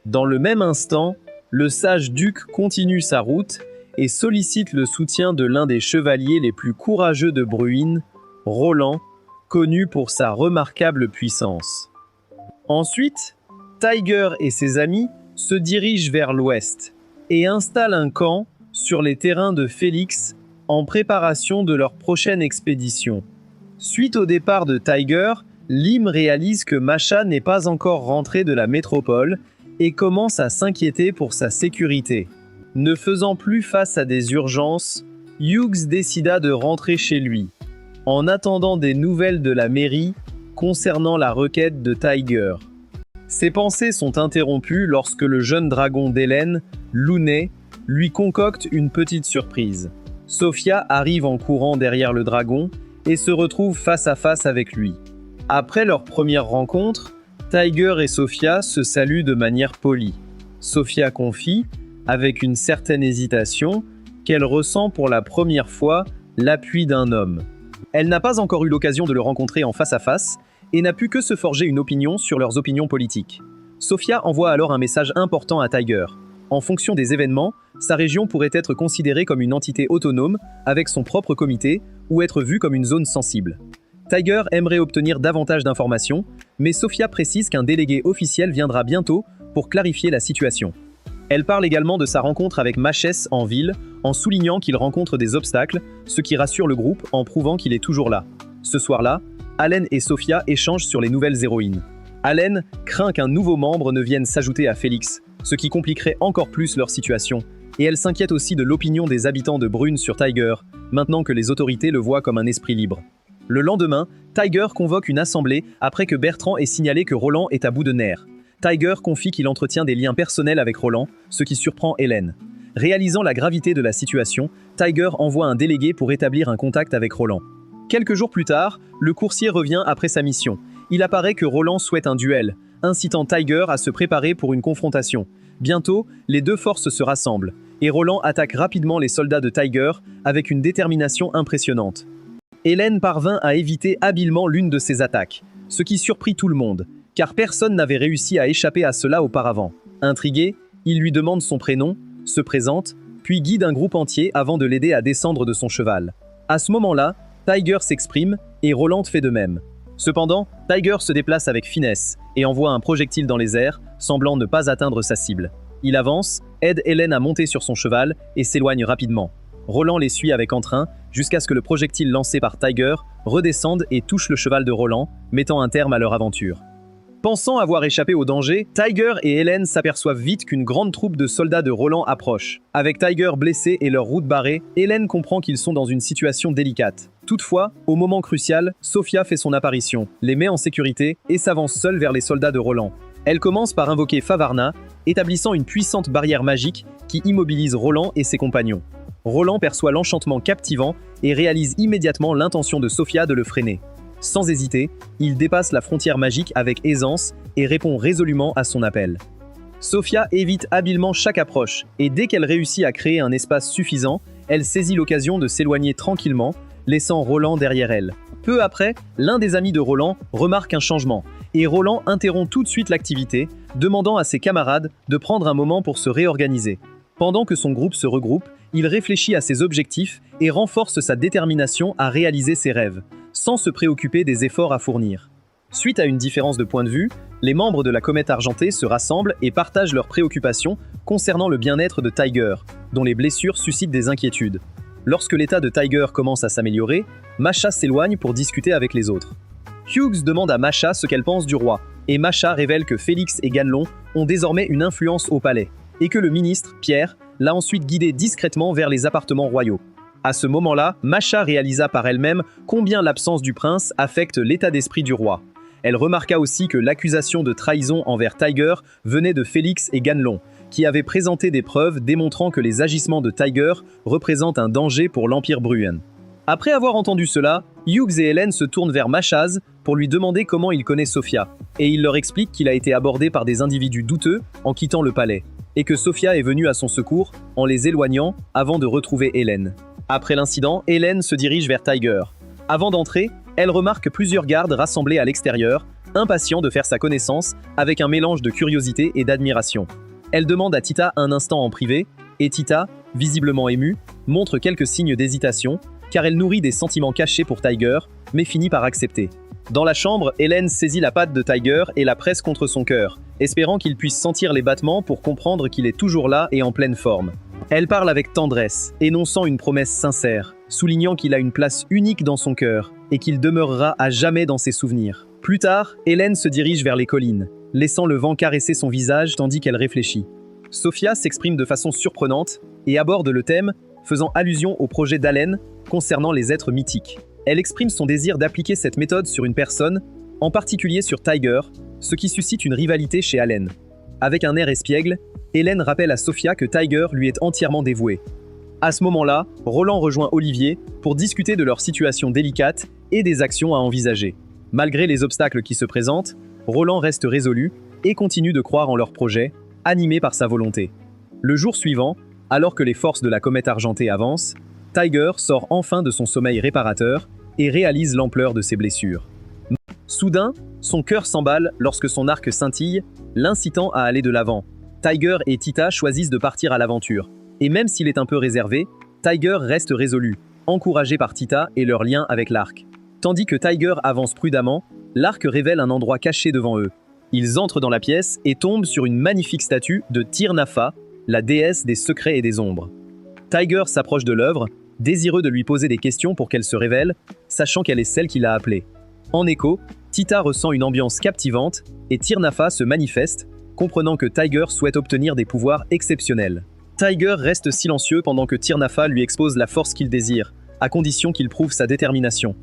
Dans le même instant, le sage duc continue sa route et sollicite le soutien de l'un des chevaliers les plus courageux de Bruine, Roland, connu pour sa remarquable puissance. Ensuite, Tiger et ses amis se dirigent vers l'ouest et installent un camp sur les terrains de Félix en préparation de leur prochaine expédition. Suite au départ de Tiger, Lim réalise que Masha n'est pas encore rentré de la métropole et commence à s'inquiéter pour sa sécurité. Ne faisant plus face à des urgences, Hughes décida de rentrer chez lui, en attendant des nouvelles de la mairie concernant la requête de Tiger. Ses pensées sont interrompues lorsque le jeune dragon d'Hélène, Looney, lui concocte une petite surprise. Sophia arrive en courant derrière le dragon et se retrouve face à face avec lui. Après leur première rencontre, Tiger et Sophia se saluent de manière polie. Sophia confie, avec une certaine hésitation, qu'elle ressent pour la première fois l'appui d'un homme. Elle n'a pas encore eu l'occasion de le rencontrer en face à face et n'a pu que se forger une opinion sur leurs opinions politiques. Sophia envoie alors un message important à Tiger. En fonction des événements, sa région pourrait être considérée comme une entité autonome avec son propre comité ou être vue comme une zone sensible. Tiger aimerait obtenir davantage d'informations, mais Sophia précise qu'un délégué officiel viendra bientôt pour clarifier la situation. Elle parle également de sa rencontre avec Machès en ville, en soulignant qu'il rencontre des obstacles, ce qui rassure le groupe en prouvant qu'il est toujours là. Ce soir-là, Allen et Sophia échangent sur les nouvelles héroïnes. Allen craint qu'un nouveau membre ne vienne s'ajouter à Félix, ce qui compliquerait encore plus leur situation, et elle s'inquiète aussi de l'opinion des habitants de Brune sur Tiger, maintenant que les autorités le voient comme un esprit libre. Le lendemain, Tiger convoque une assemblée après que Bertrand ait signalé que Roland est à bout de nerfs. Tiger confie qu'il entretient des liens personnels avec Roland, ce qui surprend Hélène. Réalisant la gravité de la situation, Tiger envoie un délégué pour établir un contact avec Roland. Quelques jours plus tard, le coursier revient après sa mission. Il apparaît que Roland souhaite un duel, incitant Tiger à se préparer pour une confrontation. Bientôt, les deux forces se rassemblent, et Roland attaque rapidement les soldats de Tiger avec une détermination impressionnante. Hélène parvint à éviter habilement l'une de ces attaques, ce qui surprit tout le monde, car personne n'avait réussi à échapper à cela auparavant. Intrigué, il lui demande son prénom, se présente, puis guide un groupe entier avant de l'aider à descendre de son cheval. À ce moment-là, Tiger s'exprime et Roland fait de même. Cependant, Tiger se déplace avec finesse et envoie un projectile dans les airs, semblant ne pas atteindre sa cible. Il avance, aide Hélène à monter sur son cheval et s'éloigne rapidement. Roland les suit avec entrain jusqu'à ce que le projectile lancé par Tiger redescende et touche le cheval de Roland, mettant un terme à leur aventure. Pensant avoir échappé au danger, Tiger et Hélène s'aperçoivent vite qu'une grande troupe de soldats de Roland approche. Avec Tiger blessé et leur route barrée, Hélène comprend qu'ils sont dans une situation délicate. Toutefois, au moment crucial, Sophia fait son apparition, les met en sécurité et s'avance seule vers les soldats de Roland. Elle commence par invoquer Favarna, établissant une puissante barrière magique qui immobilise Roland et ses compagnons. Roland perçoit l'enchantement captivant et réalise immédiatement l'intention de Sophia de le freiner. Sans hésiter, il dépasse la frontière magique avec aisance et répond résolument à son appel. Sophia évite habilement chaque approche, et dès qu'elle réussit à créer un espace suffisant, elle saisit l'occasion de s'éloigner tranquillement, laissant Roland derrière elle. Peu après, l'un des amis de Roland remarque un changement, et Roland interrompt tout de suite l'activité, demandant à ses camarades de prendre un moment pour se réorganiser. Pendant que son groupe se regroupe, il réfléchit à ses objectifs et renforce sa détermination à réaliser ses rêves, sans se préoccuper des efforts à fournir. Suite à une différence de point de vue, les membres de la Comète Argentée se rassemblent et partagent leurs préoccupations concernant le bien-être de Tiger, dont les blessures suscitent des inquiétudes. Lorsque l'état de Tiger commence à s'améliorer, Masha s'éloigne pour discuter avec les autres. Hughes demande à Masha ce qu'elle pense du roi, et Masha révèle que Félix et Ganelon ont désormais une influence au palais, et que le ministre, Pierre, l'a ensuite guidé discrètement vers les appartements royaux. À ce moment-là, Masha réalisa par elle-même combien l'absence du prince affecte l'état d'esprit du roi. Elle remarqua aussi que l'accusation de trahison envers Tiger venait de Félix et Ganelon, qui avaient présenté des preuves démontrant que les agissements de Tiger représentent un danger pour l'Empire Bruen. Après avoir entendu cela, Hughes et Hélène se tournent vers Machaz pour lui demander comment il connaît Sophia, et il leur explique qu'il a été abordé par des individus douteux en quittant le palais, et que Sophia est venue à son secours en les éloignant avant de retrouver Hélène. Après l'incident, Hélène se dirige vers Tiger. Avant d'entrer, elle remarque plusieurs gardes rassemblés à l'extérieur, impatients de faire sa connaissance, avec un mélange de curiosité et d'admiration. Elle demande à Tita un instant en privé, et Tita, visiblement émue, montre quelques signes d'hésitation, car elle nourrit des sentiments cachés pour Tiger, mais finit par accepter. Dans la chambre, Hélène saisit la patte de Tiger et la presse contre son cœur, espérant qu'il puisse sentir les battements pour comprendre qu'il est toujours là et en pleine forme. Elle parle avec tendresse, énonçant une promesse sincère, soulignant qu'il a une place unique dans son cœur et qu'il demeurera à jamais dans ses souvenirs. Plus tard, Hélène se dirige vers les collines, laissant le vent caresser son visage tandis qu'elle réfléchit. Sophia s'exprime de façon surprenante et aborde le thème, faisant allusion au projet d'Allen concernant les êtres mythiques. Elle exprime son désir d'appliquer cette méthode sur une personne, en particulier sur Tiger, ce qui suscite une rivalité chez Allen. Avec un air espiègle, Hélène rappelle à Sophia que Tiger lui est entièrement dévoué. À ce moment-là, Roland rejoint Olivier pour discuter de leur situation délicate et des actions à envisager. Malgré les obstacles qui se présentent, Roland reste résolu et continue de croire en leur projet, animé par sa volonté. Le jour suivant, alors que les forces de la comète argentée avancent, Tiger sort enfin de son sommeil réparateur et réalise l'ampleur de ses blessures. Soudain, son cœur s'emballe lorsque son arc scintille, l'incitant à aller de l'avant. Tiger et Tita choisissent de partir à l'aventure. Et même s'il est un peu réservé, Tiger reste résolu, encouragé par Tita et leur lien avec l'arc. Tandis que Tiger avance prudemment, l'arc révèle un endroit caché devant eux. Ils entrent dans la pièce et tombent sur une magnifique statue de Tir-Nafa, la déesse des secrets et des ombres. Tiger s'approche de l'œuvre, désireux de lui poser des questions pour qu'elle se révèle, sachant qu'elle est celle qui l'a appelée. En écho, Tita ressent une ambiance captivante et Tir-Nafa se manifeste, comprenant que Tiger souhaite obtenir des pouvoirs exceptionnels. Tiger reste silencieux pendant que Tir-Nafa lui expose la force qu'il désire, à condition qu'il prouve sa détermination.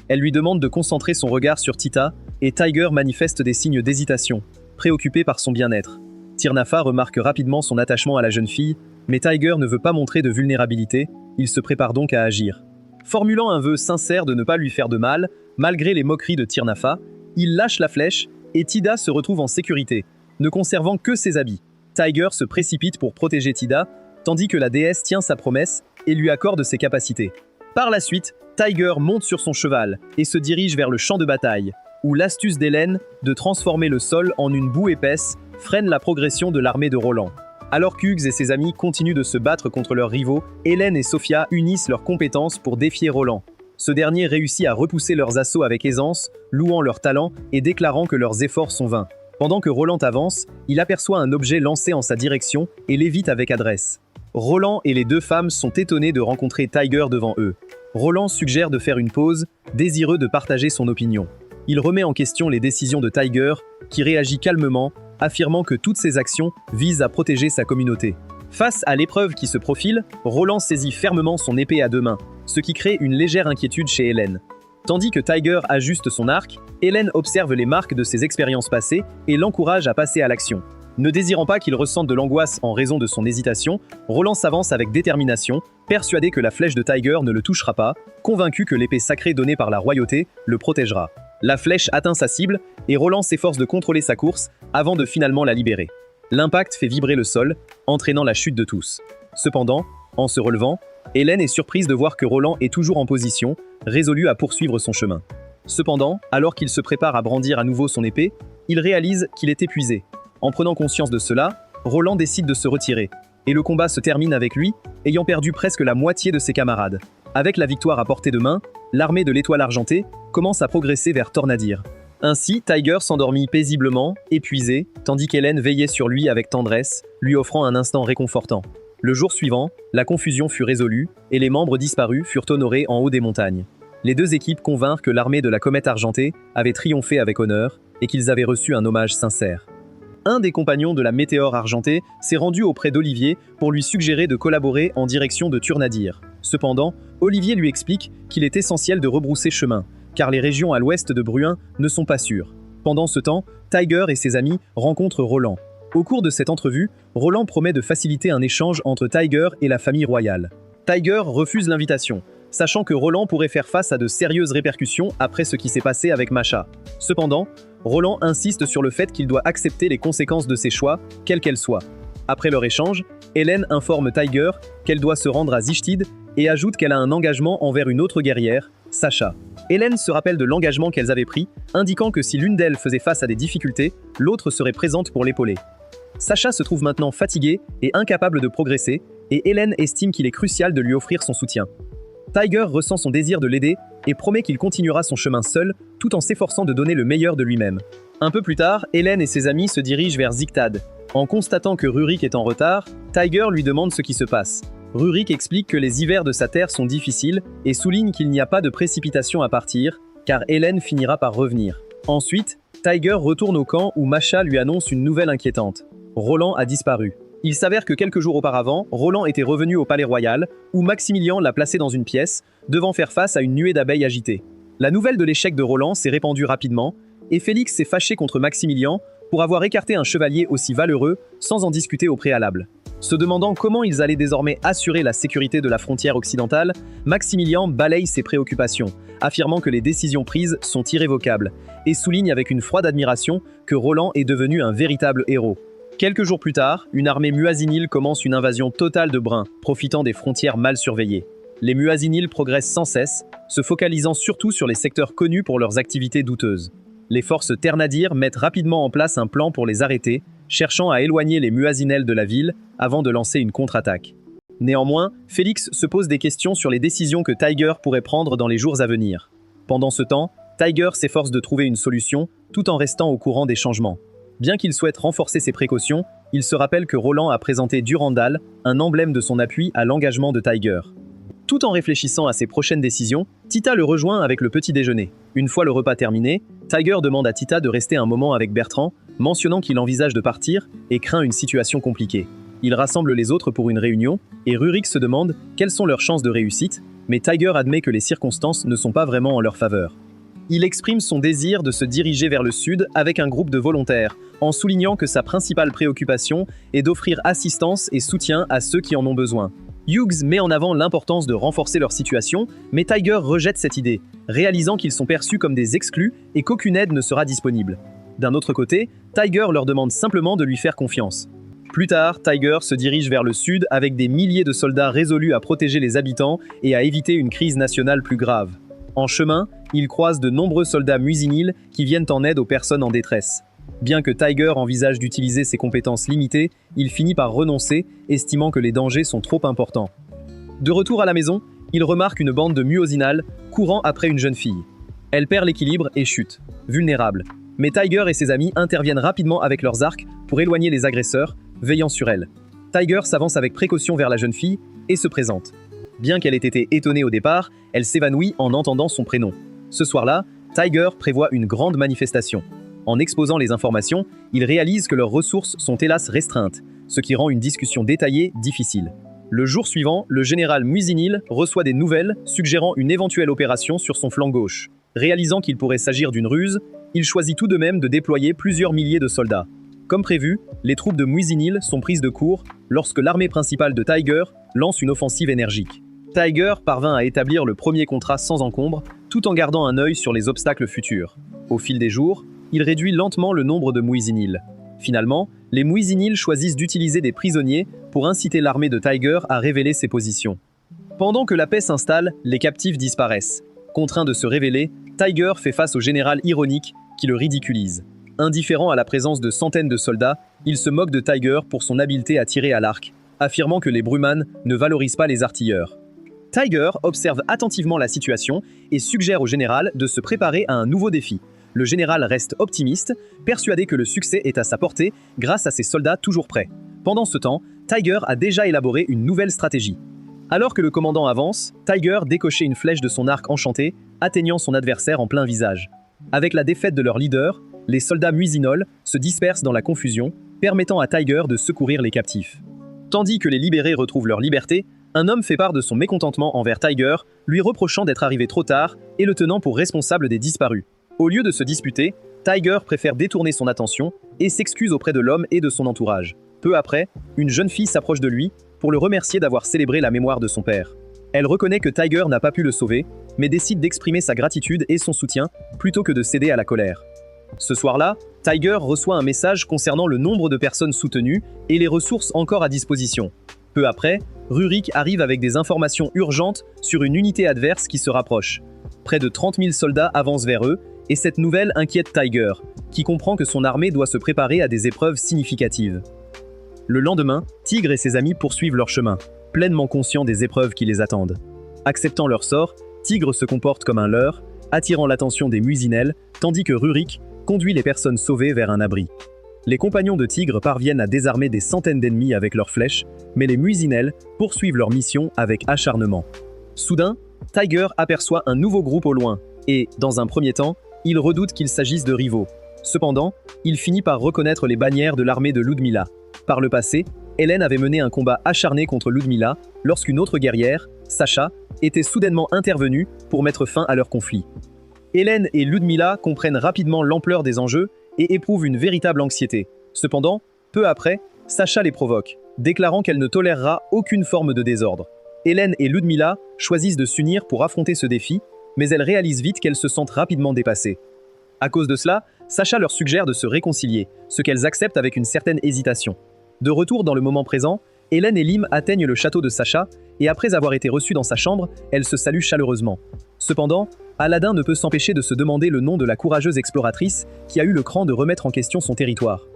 Elle lui demande de concentrer son regard sur Tita, et Tiger manifeste des signes d'hésitation, préoccupé par son bien-être. Tir-Nafa remarque rapidement son attachement à la jeune fille, mais Tiger ne veut pas montrer de vulnérabilité, il se prépare donc à agir. Formulant un vœu sincère de ne pas lui faire de mal, malgré les moqueries de Tir-Nafa, il lâche la flèche, et Tida se retrouve en sécurité, ne conservant que ses habits. Tiger se précipite pour protéger Tida, tandis que la déesse tient sa promesse et lui accorde ses capacités. Par la suite, Tiger monte sur son cheval et se dirige vers le champ de bataille, où l'astuce d'Hélène de transformer le sol en une boue épaisse freine la progression de l'armée de Roland. Alors qu'Hugues et ses amis continuent de se battre contre leurs rivaux, Hélène et Sophia unissent leurs compétences pour défier Roland. Ce dernier réussit à repousser leurs assauts avec aisance, louant leur talent et déclarant que leurs efforts sont vains. Pendant que Roland avance, il aperçoit un objet lancé en sa direction et l'évite avec adresse. Roland et les deux femmes sont étonnés de rencontrer Tiger devant eux. Roland suggère de faire une pause, désireux de partager son opinion. Il remet en question les décisions de Tiger, qui réagit calmement, affirmant que toutes ses actions visent à protéger sa communauté. Face à l'épreuve qui se profile, Roland saisit fermement son épée à deux mains, ce qui crée une légère inquiétude chez Hélène. Tandis que Tiger ajuste son arc, Hélène observe les marques de ses expériences passées et l'encourage à passer à l'action. Ne désirant pas qu'il ressente de l'angoisse en raison de son hésitation, Roland s'avance avec détermination, persuadé que la flèche de Tiger ne le touchera pas, convaincu que l'épée sacrée donnée par la royauté le protégera. La flèche atteint sa cible et Roland s'efforce de contrôler sa course avant de finalement la libérer. L'impact fait vibrer le sol, entraînant la chute de tous. Cependant, en se relevant, Hélène est surprise de voir que Roland est toujours en position, résolu à poursuivre son chemin. Cependant, alors qu'il se prépare à brandir à nouveau son épée, il réalise qu'il est épuisé. En prenant conscience de cela, Roland décide de se retirer, et le combat se termine avec lui, ayant perdu presque la moitié de ses camarades. Avec la victoire à portée de main, l'armée de l'Étoile Argentée commence à progresser vers Tornadir. Ainsi, Tiger s'endormit paisiblement, épuisé, tandis qu'Hélène veillait sur lui avec tendresse, lui offrant un instant réconfortant. Le jour suivant, la confusion fut résolue, et les membres disparus furent honorés en haut des montagnes. Les deux équipes convinrent que l'armée de la Comète Argentée avait triomphé avec honneur, et qu'ils avaient reçu un hommage sincère. Un des compagnons de la Météore Argentée s'est rendu auprès d'Olivier pour lui suggérer de collaborer en direction de Turnadir. Cependant, Olivier lui explique qu'il est essentiel de rebrousser chemin, car les régions à l'ouest de Bruin ne sont pas sûres. Pendant ce temps, Tiger et ses amis rencontrent Roland. Au cours de cette entrevue, Roland promet de faciliter un échange entre Tiger et la famille royale. Tiger refuse l'invitation, sachant que Roland pourrait faire face à de sérieuses répercussions après ce qui s'est passé avec Masha. Cependant, Roland insiste sur le fait qu'il doit accepter les conséquences de ses choix, quelles qu'elles soient. Après leur échange, Hélène informe Tiger qu'elle doit se rendre à Zishtid et ajoute qu'elle a un engagement envers une autre guerrière, Sacha. Hélène se rappelle de l'engagement qu'elles avaient pris, indiquant que si l'une d'elles faisait face à des difficultés, l'autre serait présente pour l'épauler. Sacha se trouve maintenant fatiguée et incapable de progresser, et Hélène estime qu'il est crucial de lui offrir son soutien. Tiger ressent son désir de l'aider et promet qu'il continuera son chemin seul, tout en s'efforçant de donner le meilleur de lui-même. Un peu plus tard, Hélène et ses amis se dirigent vers Zictad. En constatant que Rurik est en retard, Tiger lui demande ce qui se passe. Rurik explique que les hivers de sa terre sont difficiles et souligne qu'il n'y a pas de précipitation à partir, car Hélène finira par revenir. Ensuite, Tiger retourne au camp où Masha lui annonce une nouvelle inquiétante. Roland a disparu. Il s'avère que quelques jours auparavant, Roland était revenu au palais royal, où Maximilien l'a placé dans une pièce, devant faire face à une nuée d'abeilles agitées. La nouvelle de l'échec de Roland s'est répandue rapidement, et Félix s'est fâché contre Maximilien pour avoir écarté un chevalier aussi valeureux sans en discuter au préalable. Se demandant comment ils allaient désormais assurer la sécurité de la frontière occidentale, Maximilien balaye ses préoccupations, affirmant que les décisions prises sont irrévocables, et souligne avec une froide admiration que Roland est devenu un véritable héros. Quelques jours plus tard, une armée muazinile commence une invasion totale de Brun, profitant des frontières mal surveillées. Les muaziniles progressent sans cesse, se focalisant surtout sur les secteurs connus pour leurs activités douteuses. Les forces Ternadir mettent rapidement en place un plan pour les arrêter, cherchant à éloigner les muazinels de la ville avant de lancer une contre-attaque. Néanmoins, Félix se pose des questions sur les décisions que Tiger pourrait prendre dans les jours à venir. Pendant ce temps, Tiger s'efforce de trouver une solution, tout en restant au courant des changements. Bien qu'il souhaite renforcer ses précautions, il se rappelle que Roland a présenté Durandal, un emblème de son appui à l'engagement de Tiger. Tout en réfléchissant à ses prochaines décisions, Tita le rejoint avec le petit déjeuner. Une fois le repas terminé, Tiger demande à Tita de rester un moment avec Bertrand, mentionnant qu'il envisage de partir et craint une situation compliquée. Il rassemble les autres pour une réunion, et Rurik se demande quelles sont leurs chances de réussite, mais Tiger admet que les circonstances ne sont pas vraiment en leur faveur. Il exprime son désir de se diriger vers le sud avec un groupe de volontaires, en soulignant que sa principale préoccupation est d'offrir assistance et soutien à ceux qui en ont besoin. Hughes met en avant l'importance de renforcer leur situation, mais Tiger rejette cette idée, réalisant qu'ils sont perçus comme des exclus et qu'aucune aide ne sera disponible. D'un autre côté, Tiger leur demande simplement de lui faire confiance. Plus tard, Tiger se dirige vers le sud avec des milliers de soldats résolus à protéger les habitants et à éviter une crise nationale plus grave. En chemin, il croise de nombreux soldats muisiniles qui viennent en aide aux personnes en détresse. Bien que Tiger envisage d'utiliser ses compétences limitées, il finit par renoncer, estimant que les dangers sont trop importants. De retour à la maison, il remarque une bande de muozinales courant après une jeune fille. Elle perd l'équilibre et chute, vulnérable. Mais Tiger et ses amis interviennent rapidement avec leurs arcs pour éloigner les agresseurs, veillant sur elle. Tiger s'avance avec précaution vers la jeune fille et se présente. Bien qu'elle ait été étonnée au départ, elle s'évanouit en entendant son prénom. Ce soir-là, Tiger prévoit une grande manifestation. En exposant les informations, il réalise que leurs ressources sont hélas restreintes, ce qui rend une discussion détaillée difficile. Le jour suivant, le général Muizinil reçoit des nouvelles suggérant une éventuelle opération sur son flanc gauche. Réalisant qu'il pourrait s'agir d'une ruse, il choisit tout de même de déployer plusieurs milliers de soldats. Comme prévu, les troupes de Muizinil sont prises de court lorsque l'armée principale de Tiger lance une offensive énergique. Tiger parvint à établir le premier contrat sans encombre, tout en gardant un œil sur les obstacles futurs. Au fil des jours, il réduit lentement le nombre de Muizinil. Finalement, les Muizinil choisissent d'utiliser des prisonniers pour inciter l'armée de Tiger à révéler ses positions. Pendant que la paix s'installe, les captifs disparaissent. Contraint de se révéler, Tiger fait face au général ironique qui le ridiculise. Indifférent à la présence de centaines de soldats, il se moque de Tiger pour son habileté à tirer à l'arc, affirmant que les Bruman ne valorisent pas les artilleurs. Tiger observe attentivement la situation et suggère au général de se préparer à un nouveau défi. Le général reste optimiste, persuadé que le succès est à sa portée grâce à ses soldats toujours prêts. Pendant ce temps, Tiger a déjà élaboré une nouvelle stratégie. Alors que le commandant avance, Tiger décochait une flèche de son arc enchanté, atteignant son adversaire en plein visage. Avec la défaite de leur leader, les soldats muisinols se dispersent dans la confusion, permettant à Tiger de secourir les captifs. Tandis que les libérés retrouvent leur liberté, un homme fait part de son mécontentement envers Tiger, lui reprochant d'être arrivé trop tard et le tenant pour responsable des disparus. Au lieu de se disputer, Tiger préfère détourner son attention et s'excuse auprès de l'homme et de son entourage. Peu après, une jeune fille s'approche de lui pour le remercier d'avoir célébré la mémoire de son père. Elle reconnaît que Tiger n'a pas pu le sauver, mais décide d'exprimer sa gratitude et son soutien plutôt que de céder à la colère. Ce soir-là, Tiger reçoit un message concernant le nombre de personnes soutenues et les ressources encore à disposition. Peu après, Rurik arrive avec des informations urgentes sur une unité adverse qui se rapproche. Près de 30 000 soldats avancent vers eux, et cette nouvelle inquiète Tiger, qui comprend que son armée doit se préparer à des épreuves significatives. Le lendemain, Tigre et ses amis poursuivent leur chemin, pleinement conscients des épreuves qui les attendent. Acceptant leur sort, Tigre se comporte comme un leurre, attirant l'attention des Muisinels, tandis que Rurik conduit les personnes sauvées vers un abri. Les compagnons de Tigre parviennent à désarmer des centaines d'ennemis avec leurs flèches, mais les Muisinels poursuivent leur mission avec acharnement. Soudain, Tiger aperçoit un nouveau groupe au loin, et, dans un premier temps, il redoute qu'il s'agisse de rivaux. Cependant, il finit par reconnaître les bannières de l'armée de Ludmilla. Par le passé, Hélène avait mené un combat acharné contre Ludmilla lorsqu'une autre guerrière, Sacha, était soudainement intervenue pour mettre fin à leur conflit. Hélène et Ludmilla comprennent rapidement l'ampleur des enjeux et éprouvent une véritable anxiété. Cependant, peu après, Sacha les provoque, déclarant qu'elle ne tolérera aucune forme de désordre. Hélène et Ludmilla choisissent de s'unir pour affronter ce défi, mais elles réalisent vite qu'elles se sentent rapidement dépassées. À cause de cela, Sacha leur suggère de se réconcilier, ce qu'elles acceptent avec une certaine hésitation. De retour dans le moment présent, Hélène et Lim atteignent le château de Sacha, et après avoir été reçues dans sa chambre, elles se saluent chaleureusement. Cependant, Aladin ne peut s'empêcher de se demander le nom de la courageuse exploratrice qui a eu le cran de remettre en question son territoire.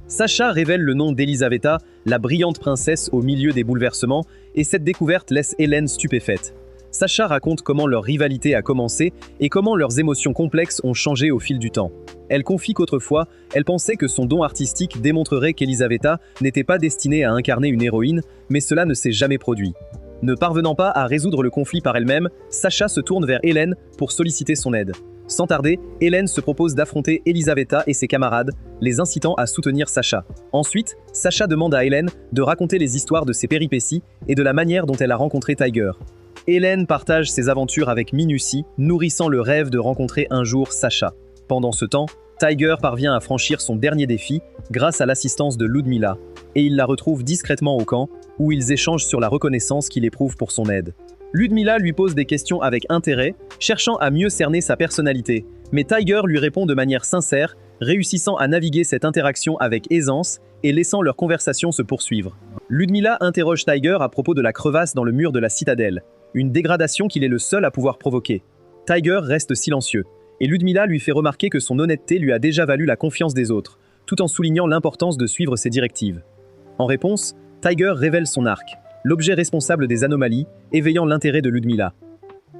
Sacha révèle le nom d'Elisaveta, la brillante princesse au milieu des bouleversements, et cette découverte laisse Hélène stupéfaite. Sacha raconte comment leur rivalité a commencé et comment leurs émotions complexes ont changé au fil du temps. Elle confie qu'autrefois, elle pensait que son don artistique démontrerait qu'Elisaveta n'était pas destinée à incarner une héroïne, mais cela ne s'est jamais produit. Ne parvenant pas à résoudre le conflit par elle-même, Sacha se tourne vers Hélène pour solliciter son aide. Sans tarder, Hélène se propose d'affronter Elisaveta et ses camarades, les incitant à soutenir Sacha. Ensuite, Sacha demande à Hélène de raconter les histoires de ses péripéties et de la manière dont elle a rencontré Tiger. Hélène partage ses aventures avec minutie, nourrissant le rêve de rencontrer un jour Sacha. Pendant ce temps, Tiger parvient à franchir son dernier défi grâce à l'assistance de Ludmilla, et il la retrouve discrètement au camp, où ils échangent sur la reconnaissance qu'il éprouve pour son aide. Ludmilla lui pose des questions avec intérêt, cherchant à mieux cerner sa personnalité, mais Tiger lui répond de manière sincère, réussissant à naviguer cette interaction avec aisance et laissant leur conversation se poursuivre. Ludmilla interroge Tiger à propos de la crevasse dans le mur de la citadelle, une dégradation qu'il est le seul à pouvoir provoquer. Tiger reste silencieux, et Ludmilla lui fait remarquer que son honnêteté lui a déjà valu la confiance des autres, tout en soulignant l'importance de suivre ses directives. En réponse, Tiger révèle son arc, l'objet responsable des anomalies, éveillant l'intérêt de Ludmilla.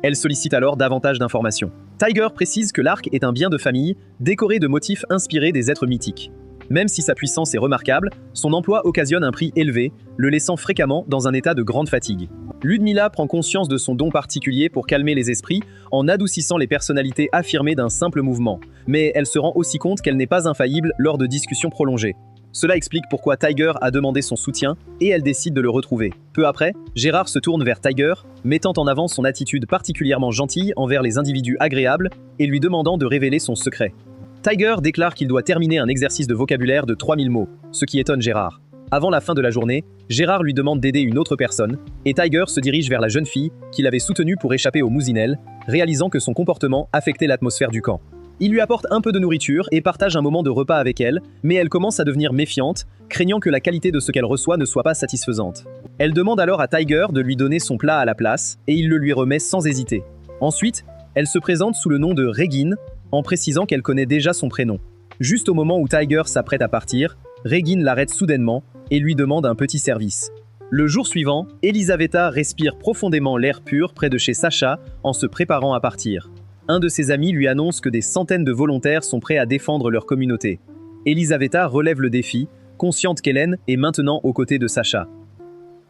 Elle sollicite alors davantage d'informations. Tiger précise que l'arc est un bien de famille, décoré de motifs inspirés des êtres mythiques. Même si sa puissance est remarquable, son emploi occasionne un prix élevé, le laissant fréquemment dans un état de grande fatigue. Ludmilla prend conscience de son don particulier pour calmer les esprits en adoucissant les personnalités affirmées d'un simple mouvement, mais elle se rend aussi compte qu'elle n'est pas infaillible lors de discussions prolongées. Cela explique pourquoi Tiger a demandé son soutien et elle décide de le retrouver. Peu après, Gérard se tourne vers Tiger, mettant en avant son attitude particulièrement gentille envers les individus agréables et lui demandant de révéler son secret. Tiger déclare qu'il doit terminer un exercice de vocabulaire de 3000 mots, ce qui étonne Gérard. Avant la fin de la journée, Gérard lui demande d'aider une autre personne, et Tiger se dirige vers la jeune fille qu'il avait soutenue pour échapper aux Muisinels, réalisant que son comportement affectait l'atmosphère du camp. Il lui apporte un peu de nourriture et partage un moment de repas avec elle, mais elle commence à devenir méfiante, craignant que la qualité de ce qu'elle reçoit ne soit pas satisfaisante. Elle demande alors à Tiger de lui donner son plat à la place, et il le lui remet sans hésiter. Ensuite, elle se présente sous le nom de Regine, en précisant qu'elle connaît déjà son prénom. Juste au moment où Tiger s'apprête à partir, Regine l'arrête soudainement et lui demande un petit service. Le jour suivant, Elisaveta respire profondément l'air pur près de chez Sacha en se préparant à partir. Un de ses amis lui annonce que des centaines de volontaires sont prêts à défendre leur communauté. Elisaveta relève le défi, consciente qu'Hélène est maintenant aux côtés de Sacha.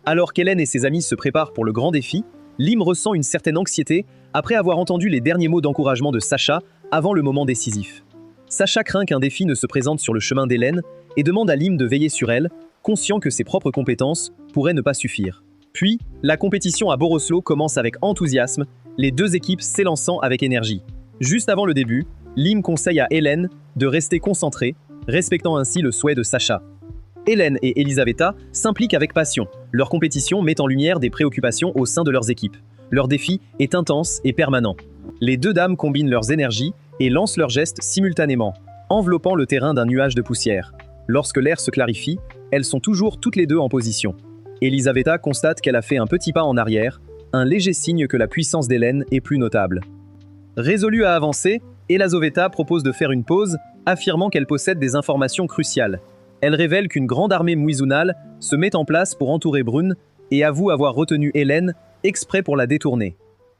Alors qu'Hélène et ses amis se préparent pour le grand défi, Lim ressent une certaine anxiété après avoir entendu les derniers mots d'encouragement de Sacha avant le moment décisif. Sacha craint qu'un défi ne se présente sur le chemin d'Hélène et demande à Lim de veiller sur elle, conscient que ses propres compétences pourraient ne pas suffire. Puis, la compétition à Boroslo commence avec enthousiasme, les deux équipes s'élançant avec énergie. Juste avant le début, Lim conseille à Hélène de rester concentrée, respectant ainsi le souhait de Sacha. Hélène et Elisaveta s'impliquent avec passion. Leur compétition met en lumière des préoccupations au sein de leurs équipes. Leur défi est intense et permanent. Les deux dames combinent leurs énergies et lancent leurs gestes simultanément, enveloppant le terrain d'un nuage de poussière. Lorsque l'air se clarifie, elles sont toujours toutes les deux en position. Elisaveta constate qu'elle a fait un petit pas en arrière, un léger signe que la puissance d'Hélène est plus notable. Résolue à avancer, Elisaveta propose de faire une pause, affirmant qu'elle possède des informations cruciales. Elle révèle qu'une grande armée muisunale se met en place pour entourer Brune et avoue avoir retenu Hélène exprès pour la détourner.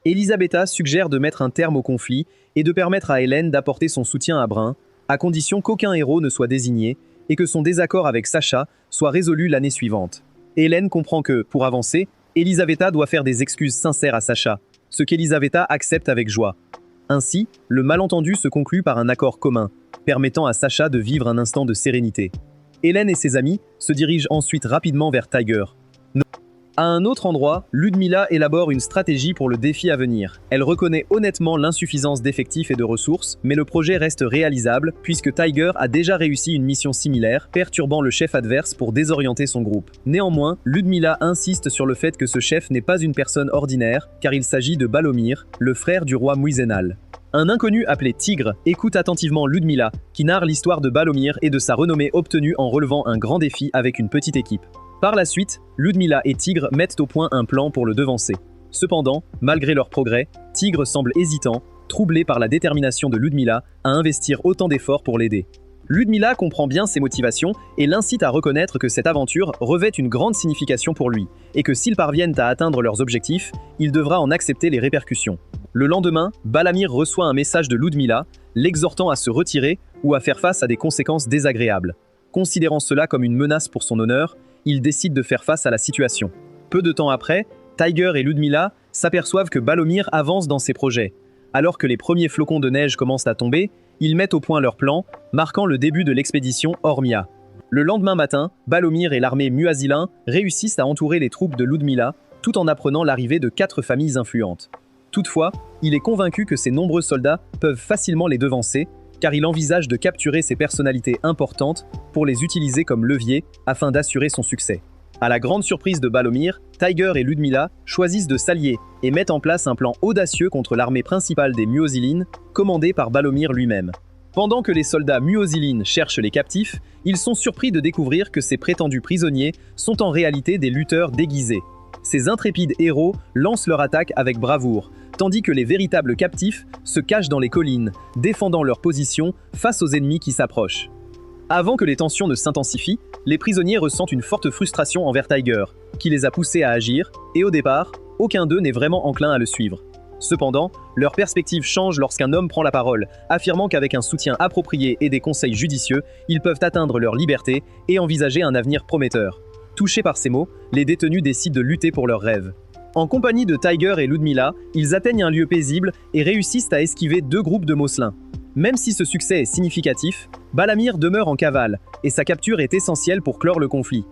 Elisabetta suggère de mettre un terme au conflit et de permettre à Hélène d'apporter son soutien à Brun, à condition qu'aucun héros ne soit désigné et que son désaccord avec Sacha soit résolu l'année suivante. Hélène comprend que, pour avancer, Elisabetta doit faire des excuses sincères à Sacha, ce qu'Elisabetta accepte avec joie. Ainsi, le malentendu se conclut par un accord commun, permettant à Sacha de vivre un instant de sérénité. Hélène et ses amis se dirigent ensuite rapidement vers Tiger. À un autre endroit, Ludmilla élabore une stratégie pour le défi à venir. Elle reconnaît honnêtement l'insuffisance d'effectifs et de ressources, mais le projet reste réalisable puisque Tiger a déjà réussi une mission similaire, perturbant le chef adverse pour désorienter son groupe. Néanmoins, Ludmilla insiste sur le fait que ce chef n'est pas une personne ordinaire, car il s'agit de Balomir, le frère du roi Muizenal. Un inconnu appelé Tigre écoute attentivement Ludmilla, qui narre l'histoire de Balomir et de sa renommée obtenue en relevant un grand défi avec une petite équipe. Par la suite, Ludmilla et Tigre mettent au point un plan pour le devancer. Cependant, malgré leur progrès, Tigre semble hésitant, troublé par la détermination de Ludmilla à investir autant d'efforts pour l'aider. Ludmilla comprend bien ses motivations et l'incite à reconnaître que cette aventure revêt une grande signification pour lui, et que s'ils parviennent à atteindre leurs objectifs, il devra en accepter les répercussions. Le lendemain, Balamir reçoit un message de Ludmilla, l'exhortant à se retirer ou à faire face à des conséquences désagréables. Considérant cela comme une menace pour son honneur, il décide de faire face à la situation. Peu de temps après, Tiger et Ludmilla s'aperçoivent que Balomir avance dans ses projets. Alors que les premiers flocons de neige commencent à tomber, ils mettent au point leur plan, marquant le début de l'expédition Ormia. Le lendemain matin, Balomir et l'armée Muasilin réussissent à entourer les troupes de Ludmilla, tout en apprenant l'arrivée de 4 familles influentes. Toutefois, il est convaincu que ces nombreux soldats peuvent facilement les devancer, car il envisage de capturer ces personnalités importantes pour les utiliser comme levier afin d'assurer son succès. À la grande surprise de Balomir, Tiger et Ludmilla choisissent de s'allier et mettent en place un plan audacieux contre l'armée principale des Muosilines, commandée par Balomir lui-même. Pendant que les soldats Muosilines cherchent les captifs, ils sont surpris de découvrir que ces prétendus prisonniers sont en réalité des lutteurs déguisés. Ces intrépides héros lancent leur attaque avec bravoure, tandis que les véritables captifs se cachent dans les collines, défendant leur position face aux ennemis qui s'approchent. Avant que les tensions ne s'intensifient, les prisonniers ressentent une forte frustration envers Tiger, qui les a poussés à agir, et au départ, aucun d'eux n'est vraiment enclin à le suivre. Cependant, leur perspective change lorsqu'un homme prend la parole, affirmant qu'avec un soutien approprié et des conseils judicieux, ils peuvent atteindre leur liberté et envisager un avenir prometteur. Touchés par ces mots, les détenus décident de lutter pour leurs rêves. En compagnie de Tiger et Ludmilla, ils atteignent un lieu paisible et réussissent à esquiver 2 groupes de Mosselins. Même si ce succès est significatif, Balamir demeure en cavale, et sa capture est essentielle pour clore le conflit.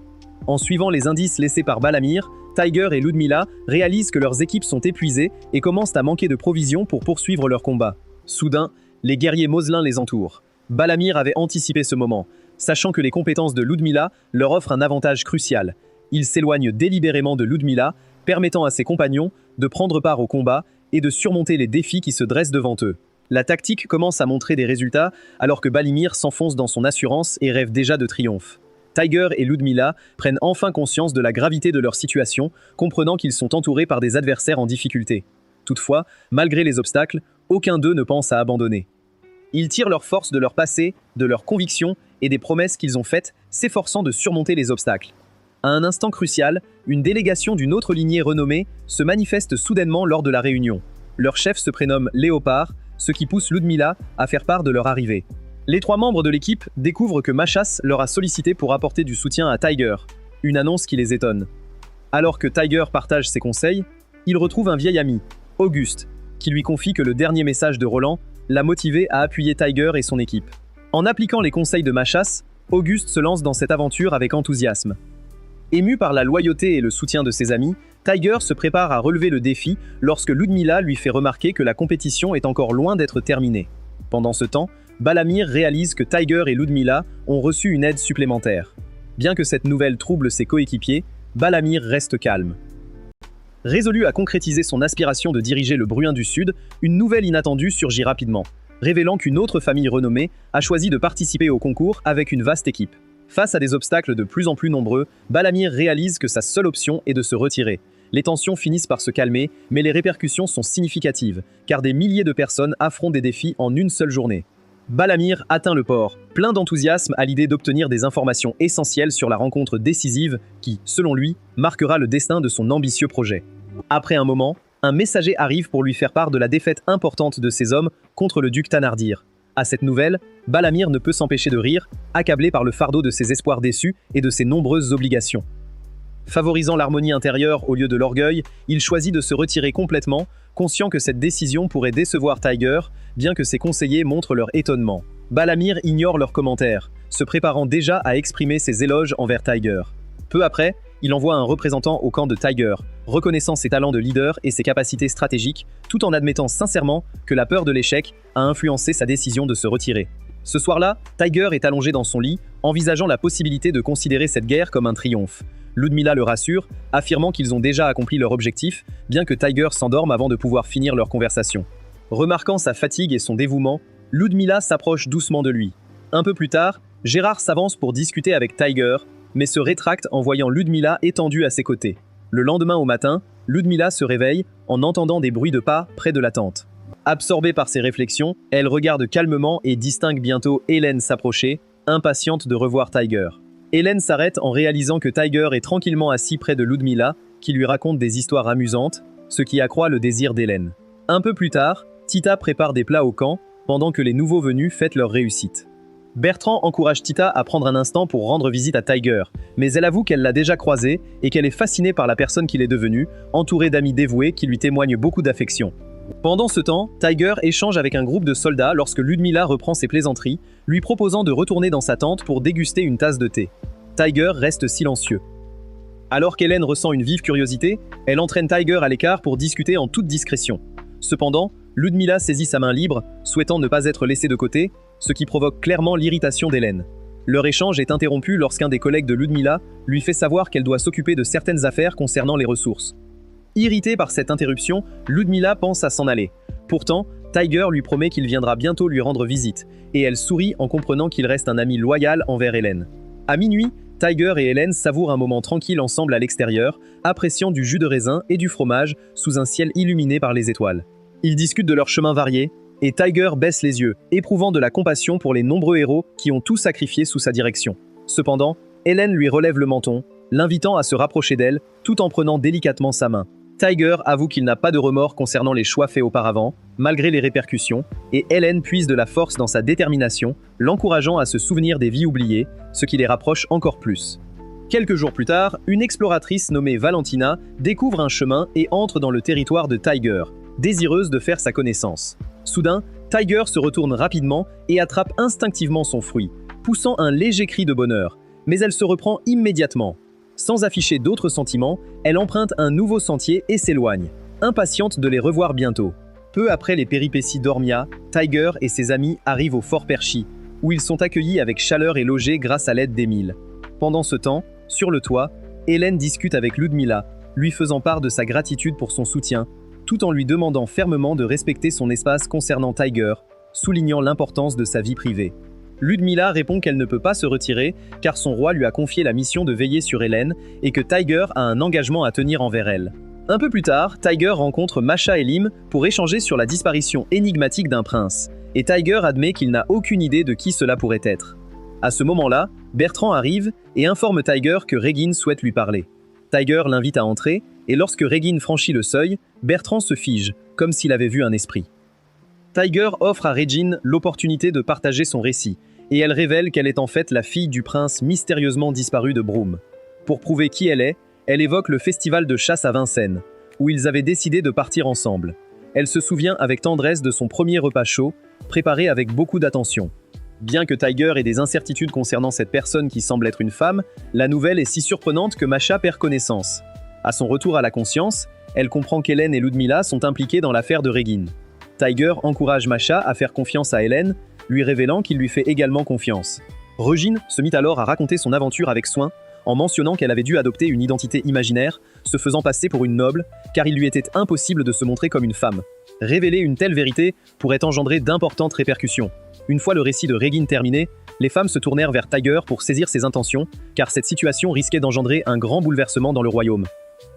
En suivant les indices laissés par Balamir, Tiger et Ludmilla réalisent que leurs équipes sont épuisées et commencent à manquer de provisions pour poursuivre leur combat. Soudain, les guerriers Mosselins les entourent. Balamir avait anticipé ce moment, sachant que les compétences de Ludmilla leur offrent un avantage crucial. Il s'éloigne délibérément de Ludmilla, permettant à ses compagnons de prendre part au combat et de surmonter les défis qui se dressent devant eux. La tactique commence à montrer des résultats alors que Balimir s'enfonce dans son assurance et rêve déjà de triomphe. Tiger et Ludmilla prennent enfin conscience de la gravité de leur situation, comprenant qu'ils sont entourés par des adversaires en difficulté. Toutefois, malgré les obstacles, aucun d'eux ne pense à abandonner. Ils tirent leur force de leur passé, de leurs convictions et des promesses qu'ils ont faites, s'efforçant de surmonter les obstacles. À un instant crucial, une délégation d'une autre lignée renommée se manifeste soudainement lors de la réunion. Leur chef se prénomme Léopard, ce qui pousse Ludmilla à faire part de leur arrivée. Les 3 membres de l'équipe découvrent que Machas leur a sollicité pour apporter du soutien à Tiger, une annonce qui les étonne. Alors que Tiger partage ses conseils, il retrouve un vieil ami, Auguste, qui lui confie que le dernier message de Roland l'a motivé à appuyer Tiger et son équipe. En appliquant les conseils de Machas, Auguste se lance dans cette aventure avec enthousiasme. Ému par la loyauté et le soutien de ses amis, Tiger se prépare à relever le défi lorsque Ludmilla lui fait remarquer que la compétition est encore loin d'être terminée. Pendant ce temps, Balamir réalise que Tiger et Ludmilla ont reçu une aide supplémentaire. Bien que cette nouvelle trouble ses coéquipiers, Balamir reste calme. Résolu à concrétiser son aspiration de diriger le Bruin du Sud, une nouvelle inattendue surgit rapidement, révélant qu'une autre famille renommée a choisi de participer au concours avec une vaste équipe. Face à des obstacles de plus en plus nombreux, Balamir réalise que sa seule option est de se retirer. Les tensions finissent par se calmer, mais les répercussions sont significatives, car des milliers de personnes affrontent des défis en une seule journée. Balamir atteint le port, plein d'enthousiasme à l'idée d'obtenir des informations essentielles sur la rencontre décisive qui, selon lui, marquera le destin de son ambitieux projet. Après un moment, un messager arrive pour lui faire part de la défaite importante de ses hommes contre le duc Thanardir. À cette nouvelle, Balamir ne peut s'empêcher de rire, accablé par le fardeau de ses espoirs déçus et de ses nombreuses obligations. Favorisant l'harmonie intérieure au lieu de l'orgueil, il choisit de se retirer complètement, conscient que cette décision pourrait décevoir Tiger, bien que ses conseillers montrent leur étonnement. Balamir ignore leurs commentaires, se préparant déjà à exprimer ses éloges envers Tiger. Peu après, il envoie un représentant au camp de Tiger, reconnaissant ses talents de leader et ses capacités stratégiques, tout en admettant sincèrement que la peur de l'échec a influencé sa décision de se retirer. Ce soir-là, Tiger est allongé dans son lit, envisageant la possibilité de considérer cette guerre comme un triomphe. Ludmilla le rassure, affirmant qu'ils ont déjà accompli leur objectif, bien que Tiger s'endorme avant de pouvoir finir leur conversation. Remarquant sa fatigue et son dévouement, Ludmilla s'approche doucement de lui. Un peu plus tard, Gérard s'avance pour discuter avec Tiger, mais se rétracte en voyant Ludmilla étendue à ses côtés. Le lendemain au matin, Ludmilla se réveille en entendant des bruits de pas près de la tente. Absorbée par ses réflexions, elle regarde calmement et distingue bientôt Hélène s'approcher, impatiente de revoir Tiger. Hélène s'arrête en réalisant que Tiger est tranquillement assis près de Ludmilla, qui lui raconte des histoires amusantes, ce qui accroît le désir d'Hélène. Un peu plus tard, Tita prépare des plats au camp, pendant que les nouveaux venus fêtent leur réussite. Bertrand encourage Tita à prendre un instant pour rendre visite à Tiger, mais elle avoue qu'elle l'a déjà croisé et qu'elle est fascinée par la personne qu'il est devenu, entourée d'amis dévoués qui lui témoignent beaucoup d'affection. Pendant ce temps, Tiger échange avec un groupe de soldats lorsque Ludmilla reprend ses plaisanteries, lui proposant de retourner dans sa tente pour déguster une tasse de thé. Tiger reste silencieux. Alors qu'Hélène ressent une vive curiosité, elle entraîne Tiger à l'écart pour discuter en toute discrétion. Cependant, Ludmilla saisit sa main libre, souhaitant ne pas être laissée de côté, ce qui provoque clairement l'irritation d'Hélène. Leur échange est interrompu lorsqu'un des collègues de Ludmilla lui fait savoir qu'elle doit s'occuper de certaines affaires concernant les ressources. Irritée par cette interruption, Ludmilla pense à s'en aller. Pourtant, Tiger lui promet qu'il viendra bientôt lui rendre visite, et elle sourit en comprenant qu'il reste un ami loyal envers Hélène. À minuit, Tiger et Hélène savourent un moment tranquille ensemble à l'extérieur, appréciant du jus de raisin et du fromage sous un ciel illuminé par les étoiles. Ils discutent de leurs chemins variés, et Tiger baisse les yeux, éprouvant de la compassion pour les nombreux héros qui ont tout sacrifié sous sa direction. Cependant, Hélène lui relève le menton, l'invitant à se rapprocher d'elle, tout en prenant délicatement sa main. Tiger avoue qu'il n'a pas de remords concernant les choix faits auparavant, malgré les répercussions, et Hélène puise de la force dans sa détermination, l'encourageant à se souvenir des vies oubliées, ce qui les rapproche encore plus. Quelques jours plus tard, une exploratrice nommée Valentina découvre un chemin et entre dans le territoire de Tiger, désireuse de faire sa connaissance. Soudain, Tiger se retourne rapidement et attrape instinctivement son fruit, poussant un léger cri de bonheur, mais elle se reprend immédiatement. Sans afficher d'autres sentiments, elle emprunte un nouveau sentier et s'éloigne, impatiente de les revoir bientôt. Peu après les péripéties d'Ormia, Tiger et ses amis arrivent au Fort Perchy, où ils sont accueillis avec chaleur et logés grâce à l'aide d'Émile. Pendant ce temps, sur le toit, Hélène discute avec Ludmilla, lui faisant part de sa gratitude pour son soutien, tout en lui demandant fermement de respecter son espace concernant Tiger, soulignant l'importance de sa vie privée. Ludmilla répond qu'elle ne peut pas se retirer car son roi lui a confié la mission de veiller sur Hélène et que Tiger a un engagement à tenir envers elle. Un peu plus tard, Tiger rencontre Masha et Lim pour échanger sur la disparition énigmatique d'un prince, et Tiger admet qu'il n'a aucune idée de qui cela pourrait être. À ce moment-là, Bertrand arrive et informe Tiger que Régine souhaite lui parler. Tiger l'invite à entrer, et lorsque Régine franchit le seuil, Bertrand se fige, comme s'il avait vu un esprit. Tiger offre à Régine l'opportunité de partager son récit, et elle révèle qu'elle est en fait la fille du prince mystérieusement disparu de Broum. Pour prouver qui elle est, elle évoque le festival de chasse à Vincennes, où ils avaient décidé de partir ensemble. Elle se souvient avec tendresse de son premier repas chaud, préparé avec beaucoup d'attention. Bien que Tiger ait des incertitudes concernant cette personne qui semble être une femme, la nouvelle est si surprenante que Masha perd connaissance. À son retour à la conscience, elle comprend qu'Hélène et Ludmilla sont impliquées dans l'affaire de Régine. Tiger encourage Masha à faire confiance à Hélène, lui révélant qu'il lui fait également confiance. Régine se mit alors à raconter son aventure avec soin, en mentionnant qu'elle avait dû adopter une identité imaginaire, se faisant passer pour une noble, car il lui était impossible de se montrer comme une femme. Révéler une telle vérité pourrait engendrer d'importantes répercussions. Une fois le récit de Régine terminé, les femmes se tournèrent vers Tiger pour saisir ses intentions, car cette situation risquait d'engendrer un grand bouleversement dans le royaume.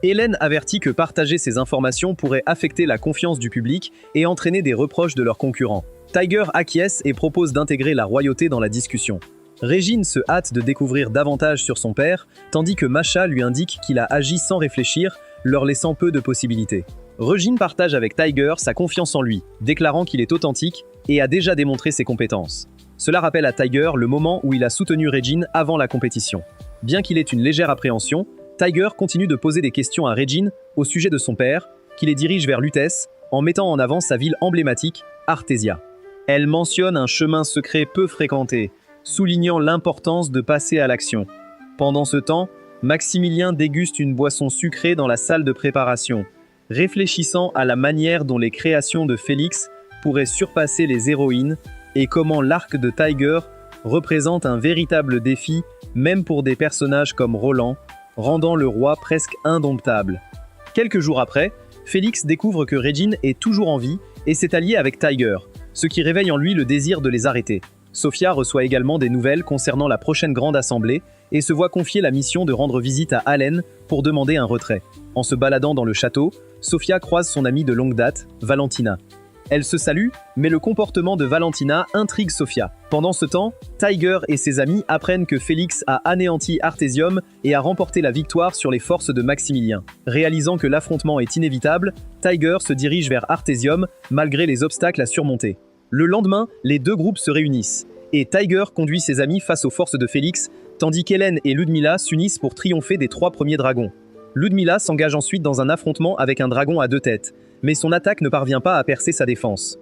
Hélène avertit que partager ces informations pourrait affecter la confiance du public et entraîner des reproches de leurs concurrents. Tiger acquiesce et propose d'intégrer la royauté dans la discussion. Régine se hâte de découvrir davantage sur son père, tandis que Masha lui indique qu'il a agi sans réfléchir, leur laissant peu de possibilités. Regine partage avec Tiger sa confiance en lui, déclarant qu'il est authentique et a déjà démontré ses compétences. Cela rappelle à Tiger le moment où il a soutenu Regine avant la compétition. Bien qu'il ait une légère appréhension, Tiger continue de poser des questions à Regine au sujet de son père, qui les dirige vers Lutèce en mettant en avant sa ville emblématique, Artésia. Elle mentionne un chemin secret peu fréquenté, soulignant l'importance de passer à l'action. Pendant ce temps, Maximilien déguste une boisson sucrée dans la salle de préparation, réfléchissant à la manière dont les créations de Félix pourraient surpasser les héroïnes et comment l'arc de Tiger représente un véritable défi, même pour des personnages comme Roland, rendant le roi presque indomptable. Quelques jours après, Félix découvre que Regine est toujours en vie et s'est allié avec Tiger, ce qui réveille en lui le désir de les arrêter. Sophia reçoit également des nouvelles concernant la prochaine grande assemblée et se voit confier la mission de rendre visite à Allen pour demander un retrait. En se baladant dans le château, Sophia croise son amie de longue date, Valentina. Elle se salue, mais le comportement de Valentina intrigue Sophia. Pendant ce temps, Tiger et ses amis apprennent que Félix a anéanti Artésium et a remporté la victoire sur les forces de Maximilien. Réalisant que l'affrontement est inévitable, Tiger se dirige vers Artésium malgré les obstacles à surmonter. Le lendemain, les deux groupes se réunissent, et Tiger conduit ses amis face aux forces de Félix, tandis qu'Hélène et Ludmilla s'unissent pour triompher des 3 premiers dragons. Ludmilla s'engage ensuite dans un affrontement avec un dragon à 2 têtes, mais son attaque ne parvient pas à percer sa défense.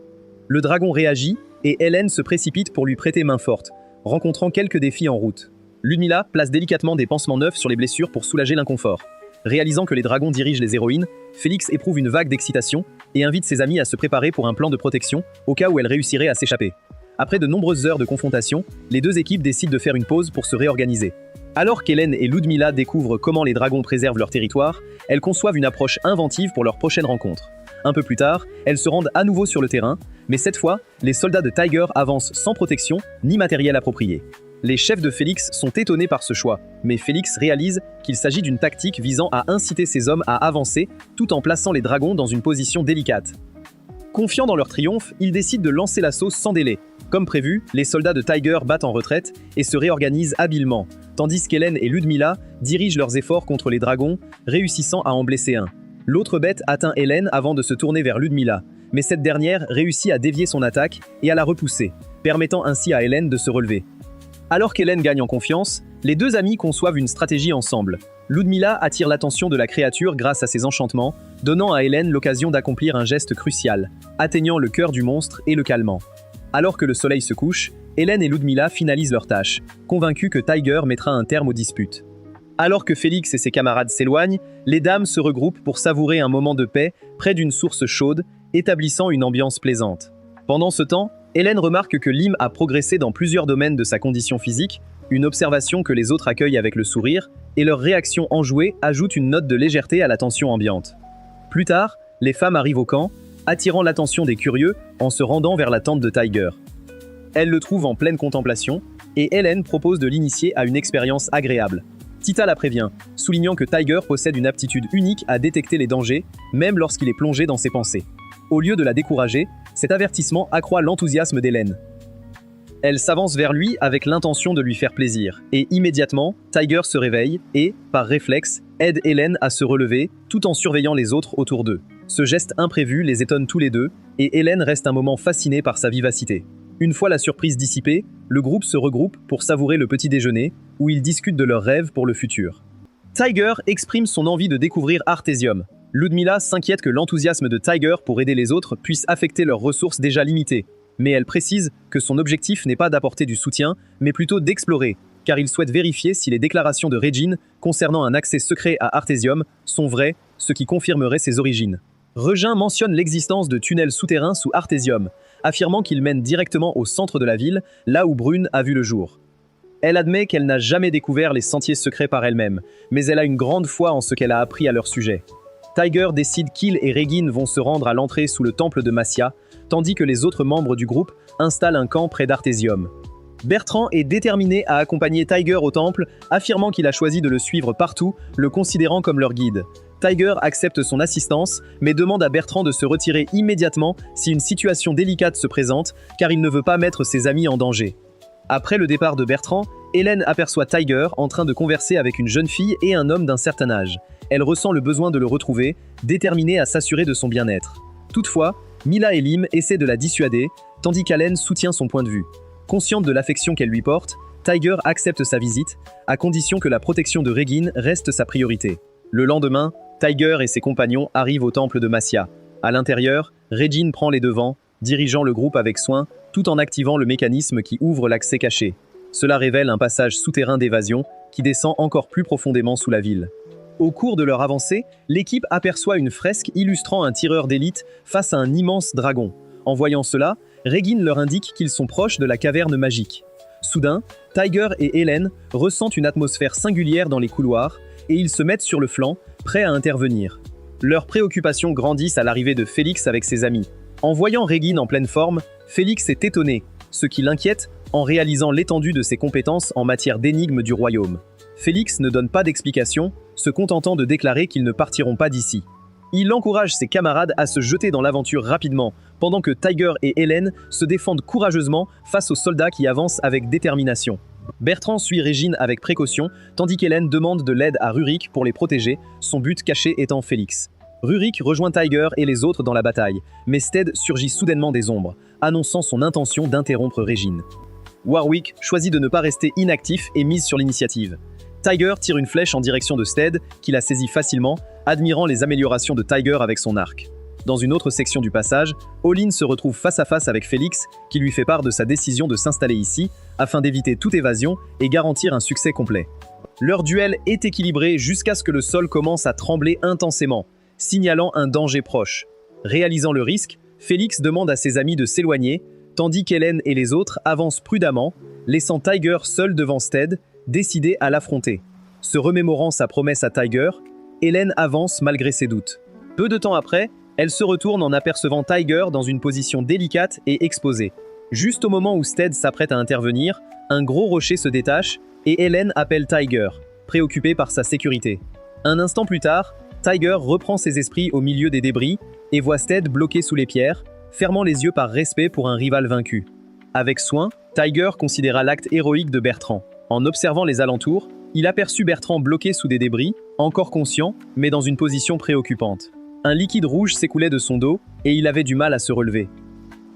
Le dragon réagit, et Hélène se précipite pour lui prêter main forte, rencontrant quelques défis en route. Ludmilla place délicatement des pansements neufs sur les blessures pour soulager l'inconfort. Réalisant que les dragons dirigent les héroïnes, Félix éprouve une vague d'excitation et invite ses amis à se préparer pour un plan de protection au cas où elle réussirait à s'échapper. Après de nombreuses heures de confrontation, les deux équipes décident de faire une pause pour se réorganiser. Alors qu'Hélène et Ludmilla découvrent comment les dragons préservent leur territoire, elles conçoivent une approche inventive pour leur prochaine rencontre. Un peu plus tard, elles se rendent à nouveau sur le terrain, mais cette fois, les soldats de Tiger avancent sans protection ni matériel approprié. Les chefs de Félix sont étonnés par ce choix, mais Félix réalise qu'il s'agit d'une tactique visant à inciter ses hommes à avancer tout en plaçant les dragons dans une position délicate. Confiants dans leur triomphe, ils décident de lancer l'assaut sans délai. Comme prévu, les soldats de Tiger battent en retraite et se réorganisent habilement, tandis qu'Hélène et Ludmilla dirigent leurs efforts contre les dragons, réussissant à en blesser un. L'autre bête atteint Hélène avant de se tourner vers Ludmilla, mais cette dernière réussit à dévier son attaque et à la repousser, permettant ainsi à Hélène de se relever. Alors qu'Hélène gagne en confiance, les deux amis conçoivent une stratégie ensemble. Ludmilla attire l'attention de la créature grâce à ses enchantements, donnant à Hélène l'occasion d'accomplir un geste crucial, atteignant le cœur du monstre et le calmant. Alors que le soleil se couche, Hélène et Ludmilla finalisent leur tâche, convaincus que Tiger mettra un terme aux disputes. Alors que Félix et ses camarades s'éloignent, les dames se regroupent pour savourer un moment de paix près d'une source chaude, établissant une ambiance plaisante. Pendant ce temps, Hélène remarque que Lim a progressé dans plusieurs domaines de sa condition physique, une observation que les autres accueillent avec le sourire, et leur réaction enjouée ajoute une note de légèreté à la tension ambiante. Plus tard, les femmes arrivent au camp, attirant l'attention des curieux en se rendant vers la tente de Tiger. Elle le trouve en pleine contemplation, et Hélène propose de l'initier à une expérience agréable. Tita la prévient, soulignant que Tiger possède une aptitude unique à détecter les dangers, même lorsqu'il est plongé dans ses pensées. Au lieu de la décourager, cet avertissement accroît l'enthousiasme d'Hélène. Elle s'avance vers lui avec l'intention de lui faire plaisir, et immédiatement, Tiger se réveille et, par réflexe, aide Hélène à se relever, tout en surveillant les autres autour d'eux. Ce geste imprévu les étonne tous les deux, et Hélène reste un moment fascinée par sa vivacité. Une fois la surprise dissipée, le groupe se regroupe pour savourer le petit déjeuner, où ils discutent de leurs rêves pour le futur. Tiger exprime son envie de découvrir Artésium. Ludmilla s'inquiète que l'enthousiasme de Tiger pour aider les autres puisse affecter leurs ressources déjà limitées, mais elle précise que son objectif n'est pas d'apporter du soutien, mais plutôt d'explorer, car il souhaite vérifier si les déclarations de Regine concernant un accès secret à Artésium sont vraies, ce qui confirmerait ses origines. Regin mentionne l'existence de tunnels souterrains sous Artésium, affirmant qu'ils mènent directement au centre de la ville, là où Brune a vu le jour. Elle admet qu'elle n'a jamais découvert les sentiers secrets par elle-même, mais elle a une grande foi en ce qu'elle a appris à leur sujet. Tiger décide qu'il et Regine vont se rendre à l'entrée sous le temple de Massia, tandis que les autres membres du groupe installent un camp près d'Artésium. Bertrand est déterminé à accompagner Tiger au temple, affirmant qu'il a choisi de le suivre partout, le considérant comme leur guide. Tiger accepte son assistance, mais demande à Bertrand de se retirer immédiatement si une situation délicate se présente, car il ne veut pas mettre ses amis en danger. Après le départ de Bertrand, Hélène aperçoit Tiger en train de converser avec une jeune fille et un homme d'un certain âge. Elle ressent le besoin de le retrouver, déterminée à s'assurer de son bien-être. Toutefois, Mila et Lim essaient de la dissuader, tandis qu'Hélène soutient son point de vue. Consciente de l'affection qu'elle lui porte, Tiger accepte sa visite, à condition que la protection de Regine reste sa priorité. Le lendemain, Tiger et ses compagnons arrivent au temple de Massia. À l'intérieur, Regine prend les devants, dirigeant le groupe avec soin, tout en activant le mécanisme qui ouvre l'accès caché. Cela révèle un passage souterrain d'évasion qui descend encore plus profondément sous la ville. Au cours de leur avancée, l'équipe aperçoit une fresque illustrant un tireur d'élite face à un immense dragon. En voyant cela, Regine leur indique qu'ils sont proches de la caverne magique. Soudain, Tiger et Hélène ressentent une atmosphère singulière dans les couloirs et ils se mettent sur le flanc, prêts à intervenir. Leurs préoccupations grandissent à l'arrivée de Félix avec ses amis. En voyant Regine en pleine forme, Félix est étonné, ce qui l'inquiète en réalisant l'étendue de ses compétences en matière d'énigmes du royaume. Félix ne donne pas d'explication, se contentant de déclarer qu'ils ne partiront pas d'ici. Il encourage ses camarades à se jeter dans l'aventure rapidement, pendant que Tiger et Hélène se défendent courageusement face aux soldats qui avancent avec détermination. Bertrand suit Regine avec précaution, tandis qu'Hélène demande de l'aide à Rurik pour les protéger, son but caché étant Félix. Rurik rejoint Tiger et les autres dans la bataille, mais Stead surgit soudainement des ombres, annonçant son intention d'interrompre Regine. Warwick choisit de ne pas rester inactif et mise sur l'initiative. Tiger tire une flèche en direction de Stead, qui la saisit facilement, admirant les améliorations de Tiger avec son arc. Dans une autre section du passage, Olin se retrouve face à face avec Félix, qui lui fait part de sa décision de s'installer ici, afin d'éviter toute évasion et garantir un succès complet. Leur duel est équilibré jusqu'à ce que le sol commence à trembler intensément, signalant un danger proche. Réalisant le risque, Félix demande à ses amis de s'éloigner, tandis qu'Hélène et les autres avancent prudemment, laissant Tiger seul devant Stead, décidé à l'affronter. Se remémorant sa promesse à Tiger, Hélène avance malgré ses doutes. Peu de temps après, elle se retourne en apercevant Tiger dans une position délicate et exposée. Juste au moment où Stead s'apprête à intervenir, un gros rocher se détache et Hélène appelle Tiger, préoccupée par sa sécurité. Un instant plus tard, Tiger reprend ses esprits au milieu des débris et voit Stead bloqué sous les pierres, fermant les yeux par respect pour un rival vaincu. Avec soin, Tiger considéra l'acte héroïque de Bertrand. En observant les alentours, il aperçut Bertrand bloqué sous des débris, encore conscient, mais dans une position préoccupante. Un liquide rouge s'écoulait de son dos et il avait du mal à se relever.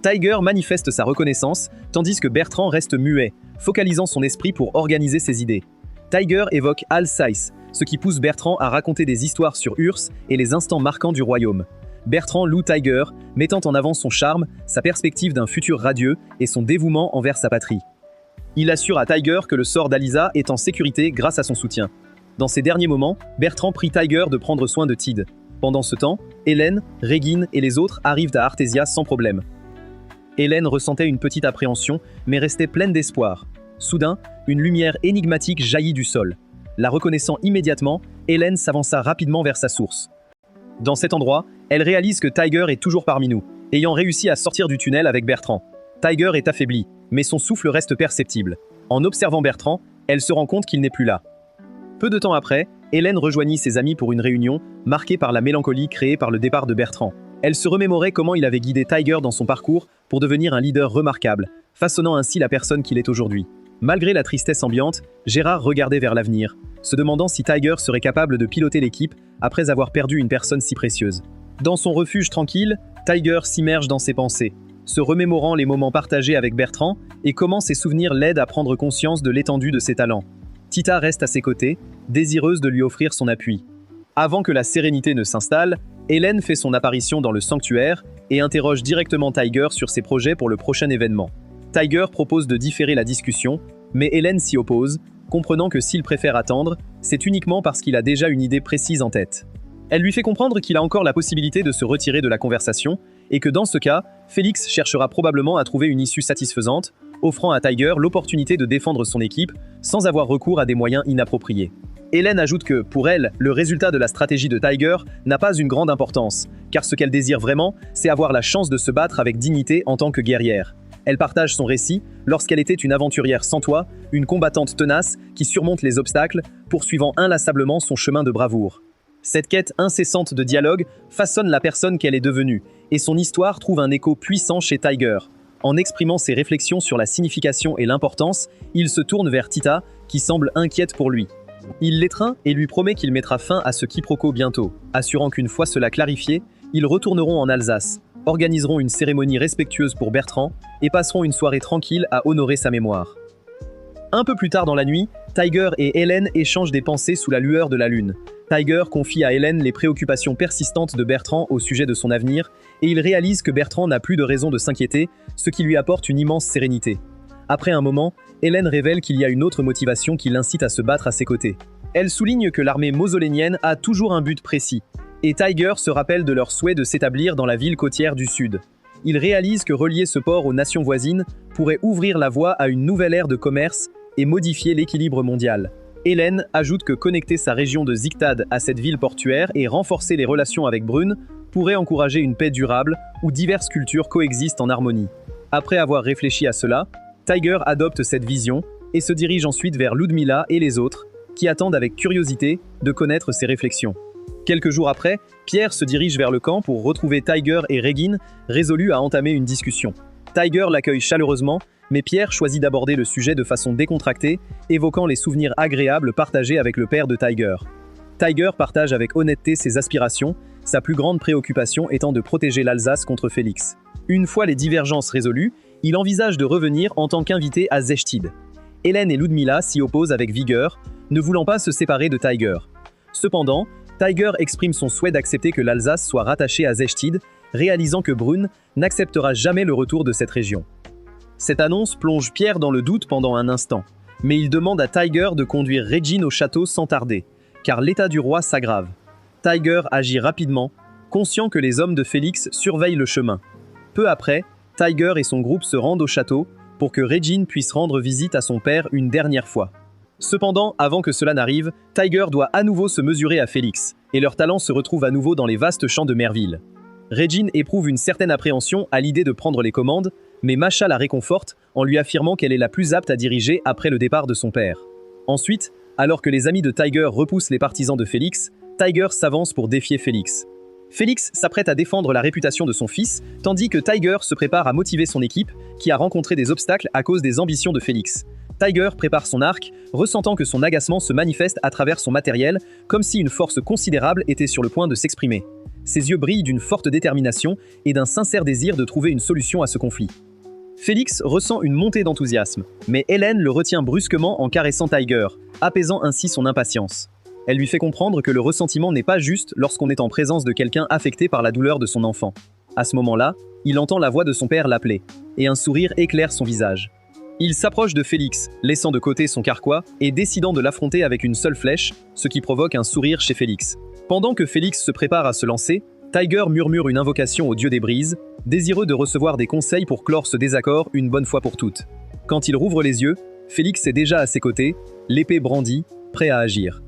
Tiger manifeste sa reconnaissance, tandis que Bertrand reste muet, focalisant son esprit pour organiser ses idées. Tiger évoque Alsace, ce qui pousse Bertrand à raconter des histoires sur Urs et les instants marquants du royaume. Bertrand loue Tiger, mettant en avant son charme, sa perspective d'un futur radieux et son dévouement envers sa patrie. Il assure à Tiger que le sort d'Alisa est en sécurité grâce à son soutien. Dans ces derniers moments, Bertrand prie Tiger de prendre soin de Tid. Pendant ce temps, Hélène, Regine et les autres arrivent à Artésia sans problème. Hélène ressentait une petite appréhension, mais restait pleine d'espoir. Soudain, une lumière énigmatique jaillit du sol. La reconnaissant immédiatement, Hélène s'avança rapidement vers sa source. Dans cet endroit, elle réalise que Tiger est toujours parmi nous, ayant réussi à sortir du tunnel avec Bertrand. Tiger est affaibli, mais son souffle reste perceptible. En observant Bertrand, elle se rend compte qu'il n'est plus là. Peu de temps après, Hélène rejoignit ses amis pour une réunion, marquée par la mélancolie créée par le départ de Bertrand. Elle se remémorait comment il avait guidé Tiger dans son parcours pour devenir un leader remarquable, façonnant ainsi la personne qu'il est aujourd'hui. Malgré la tristesse ambiante, Gérard regardait vers l'avenir, se demandant si Tiger serait capable de piloter l'équipe après avoir perdu une personne si précieuse. Dans son refuge tranquille, Tiger s'immerge dans ses pensées, se remémorant les moments partagés avec Bertrand et comment ses souvenirs l'aident à prendre conscience de l'étendue de ses talents. Tita reste à ses côtés, désireuse de lui offrir son appui. Avant que la sérénité ne s'installe, Hélène fait son apparition dans le sanctuaire et interroge directement Tiger sur ses projets pour le prochain événement. Tiger propose de différer la discussion, mais Hélène s'y oppose, comprenant que s'il préfère attendre, c'est uniquement parce qu'il a déjà une idée précise en tête. Elle lui fait comprendre qu'il a encore la possibilité de se retirer de la conversation et que dans ce cas, Félix cherchera probablement à trouver une issue satisfaisante, offrant à Tiger l'opportunité de défendre son équipe sans avoir recours à des moyens inappropriés. Hélène ajoute que, pour elle, le résultat de la stratégie de Tiger n'a pas une grande importance, car ce qu'elle désire vraiment, c'est avoir la chance de se battre avec dignité en tant que guerrière. Elle partage son récit lorsqu'elle était une aventurière sans toit, une combattante tenace qui surmonte les obstacles, poursuivant inlassablement son chemin de bravoure. Cette quête incessante de dialogue façonne la personne qu'elle est devenue, et son histoire trouve un écho puissant chez Tiger. En exprimant ses réflexions sur la signification et l'importance, il se tourne vers Tita, qui semble inquiète pour lui. Il l'étreint et lui promet qu'il mettra fin à ce quiproquo bientôt, assurant qu'une fois cela clarifié, ils retourneront en Alsace, organiseront une cérémonie respectueuse pour Bertrand et passeront une soirée tranquille à honorer sa mémoire. Un peu plus tard dans la nuit, Tiger et Hélène échangent des pensées sous la lueur de la lune. Tiger confie à Hélène les préoccupations persistantes de Bertrand au sujet de son avenir, et il réalise que Bertrand n'a plus de raison de s'inquiéter, ce qui lui apporte une immense sérénité. Après un moment, Hélène révèle qu'il y a une autre motivation qui l'incite à se battre à ses côtés. Elle souligne que l'armée mausolénienne a toujours un but précis, et Tiger se rappelle de leur souhait de s'établir dans la ville côtière du Sud. Il réalise que relier ce port aux nations voisines pourrait ouvrir la voie à une nouvelle ère de commerce et modifier l'équilibre mondial. Hélène ajoute que connecter sa région de Zigtad à cette ville portuaire et renforcer les relations avec Brune pourrait encourager une paix durable où diverses cultures coexistent en harmonie. Après avoir réfléchi à cela, Tiger adopte cette vision et se dirige ensuite vers Ludmila et les autres, qui attendent avec curiosité de connaître ses réflexions. Quelques jours après, Pierre se dirige vers le camp pour retrouver Tiger et Regine, résolus à entamer une discussion. Tiger l'accueille chaleureusement, mais Pierre choisit d'aborder le sujet de façon décontractée, évoquant les souvenirs agréables partagés avec le père de Tiger. Tiger partage avec honnêteté ses aspirations, sa plus grande préoccupation étant de protéger l'Alsace contre Félix. Une fois les divergences résolues, il envisage de revenir en tant qu'invité à Sechtid. Hélène et Ludmila s'y opposent avec vigueur, ne voulant pas se séparer de Tiger. Cependant, Tiger exprime son souhait d'accepter que l'Alsace soit rattachée à Sechtid, réalisant que Brune n'acceptera jamais le retour de cette région. Cette annonce plonge Pierre dans le doute pendant un instant, mais il demande à Tiger de conduire Regine au château sans tarder, car l'état du roi s'aggrave. Tiger agit rapidement, conscient que les hommes de Félix surveillent le chemin. Peu après, Tiger et son groupe se rendent au château pour que Regine puisse rendre visite à son père une dernière fois. Cependant, avant que cela n'arrive, Tiger doit à nouveau se mesurer à Félix, et leurs talents se retrouvent à nouveau dans les vastes champs de Merville. Regine éprouve une certaine appréhension à l'idée de prendre les commandes, mais Masha la réconforte en lui affirmant qu'elle est la plus apte à diriger après le départ de son père. Ensuite, alors que les amis de Tiger repoussent les partisans de Félix, Tiger s'avance pour défier Félix. Félix s'apprête à défendre la réputation de son fils, tandis que Tiger se prépare à motiver son équipe, qui a rencontré des obstacles à cause des ambitions de Félix. Tiger prépare son arc, ressentant que son agacement se manifeste à travers son matériel, comme si une force considérable était sur le point de s'exprimer. Ses yeux brillent d'une forte détermination et d'un sincère désir de trouver une solution à ce conflit. Félix ressent une montée d'enthousiasme, mais Hélène le retient brusquement en caressant Tiger, apaisant ainsi son impatience. Elle lui fait comprendre que le ressentiment n'est pas juste lorsqu'on est en présence de quelqu'un affecté par la douleur de son enfant. À ce moment-là, il entend la voix de son père l'appeler, et un sourire éclaire son visage. Il s'approche de Félix, laissant de côté son carquois et décidant de l'affronter avec une seule flèche, ce qui provoque un sourire chez Félix. Pendant que Félix se prépare à se lancer, Tiger murmure une invocation au dieu des brises, désireux de recevoir des conseils pour clore ce désaccord une bonne fois pour toutes. Quand il rouvre les yeux, Félix est déjà à ses côtés, l'épée brandie, prêt à agir.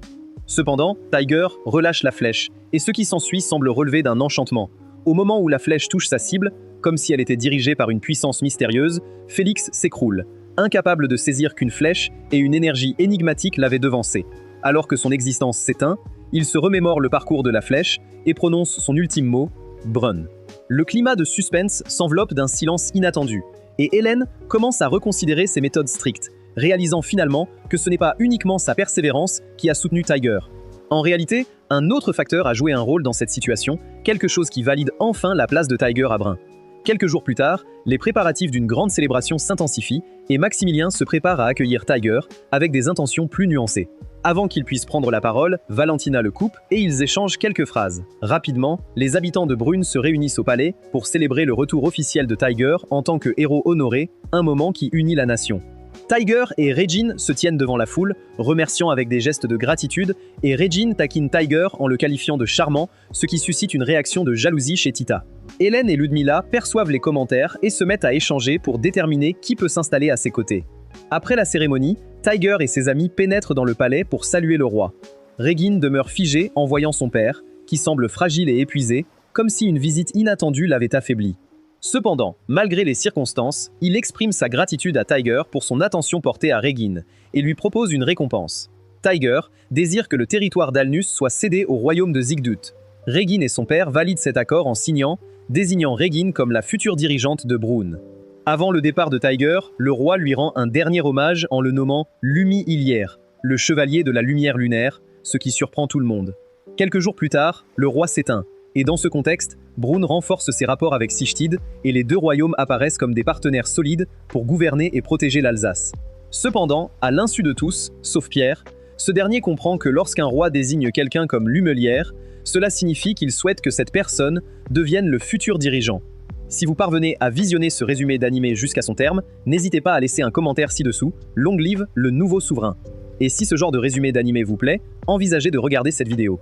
Cependant, Tiger relâche la flèche, et ce qui s'ensuit semble relever d'un enchantement. Au moment où la flèche touche sa cible, comme si elle était dirigée par une puissance mystérieuse, Félix s'écroule, incapable de saisir qu'une flèche et une énergie énigmatique l'avaient devancé. Alors que son existence s'éteint, il se remémore le parcours de la flèche et prononce son ultime mot, Brun. Le climat de suspense s'enveloppe d'un silence inattendu, et Hélène commence à reconsidérer ses méthodes strictes, réalisant finalement que ce n'est pas uniquement sa persévérance qui a soutenu Tiger. En réalité, un autre facteur a joué un rôle dans cette situation, quelque chose qui valide enfin la place de Tiger à Brun. Quelques jours plus tard, les préparatifs d'une grande célébration s'intensifient et Maximilien se prépare à accueillir Tiger avec des intentions plus nuancées. Avant qu'il puisse prendre la parole, Valentina le coupe et ils échangent quelques phrases. Rapidement, les habitants de Brune se réunissent au palais pour célébrer le retour officiel de Tiger en tant que héros honoré, un moment qui unit la nation. Tiger et Regine se tiennent devant la foule, remerciant avec des gestes de gratitude, et Regine taquine Tiger en le qualifiant de charmant, ce qui suscite une réaction de jalousie chez Tita. Hélène et Ludmila perçoivent les commentaires et se mettent à échanger pour déterminer qui peut s'installer à ses côtés. Après la cérémonie, Tiger et ses amis pénètrent dans le palais pour saluer le roi. Regine demeure figée en voyant son père, qui semble fragile et épuisé, comme si une visite inattendue l'avait affaibli. Cependant, malgré les circonstances, il exprime sa gratitude à Tiger pour son attention portée à Regine et lui propose une récompense. Tiger désire que le territoire d'Alnus soit cédé au royaume de Zigdut. Regine et son père valident cet accord en signant, désignant Regine comme la future dirigeante de Brune. Avant le départ de Tiger, le roi lui rend un dernier hommage en le nommant Lumi-Ilière, le chevalier de la lumière lunaire, ce qui surprend tout le monde. Quelques jours plus tard, le roi s'éteint, et dans ce contexte, Brune renforce ses rapports avec Sichtid et les deux royaumes apparaissent comme des partenaires solides pour gouverner et protéger l'Alsace. Cependant, à l'insu de tous, sauf Pierre, ce dernier comprend que lorsqu'un roi désigne quelqu'un comme Lumelière, cela signifie qu'il souhaite que cette personne devienne le futur dirigeant. Si vous parvenez à visionner ce résumé d'animé jusqu'à son terme, n'hésitez pas à laisser un commentaire ci-dessous, Long live le nouveau souverain. Et si ce genre de résumé d'animé vous plaît, envisagez de regarder cette vidéo.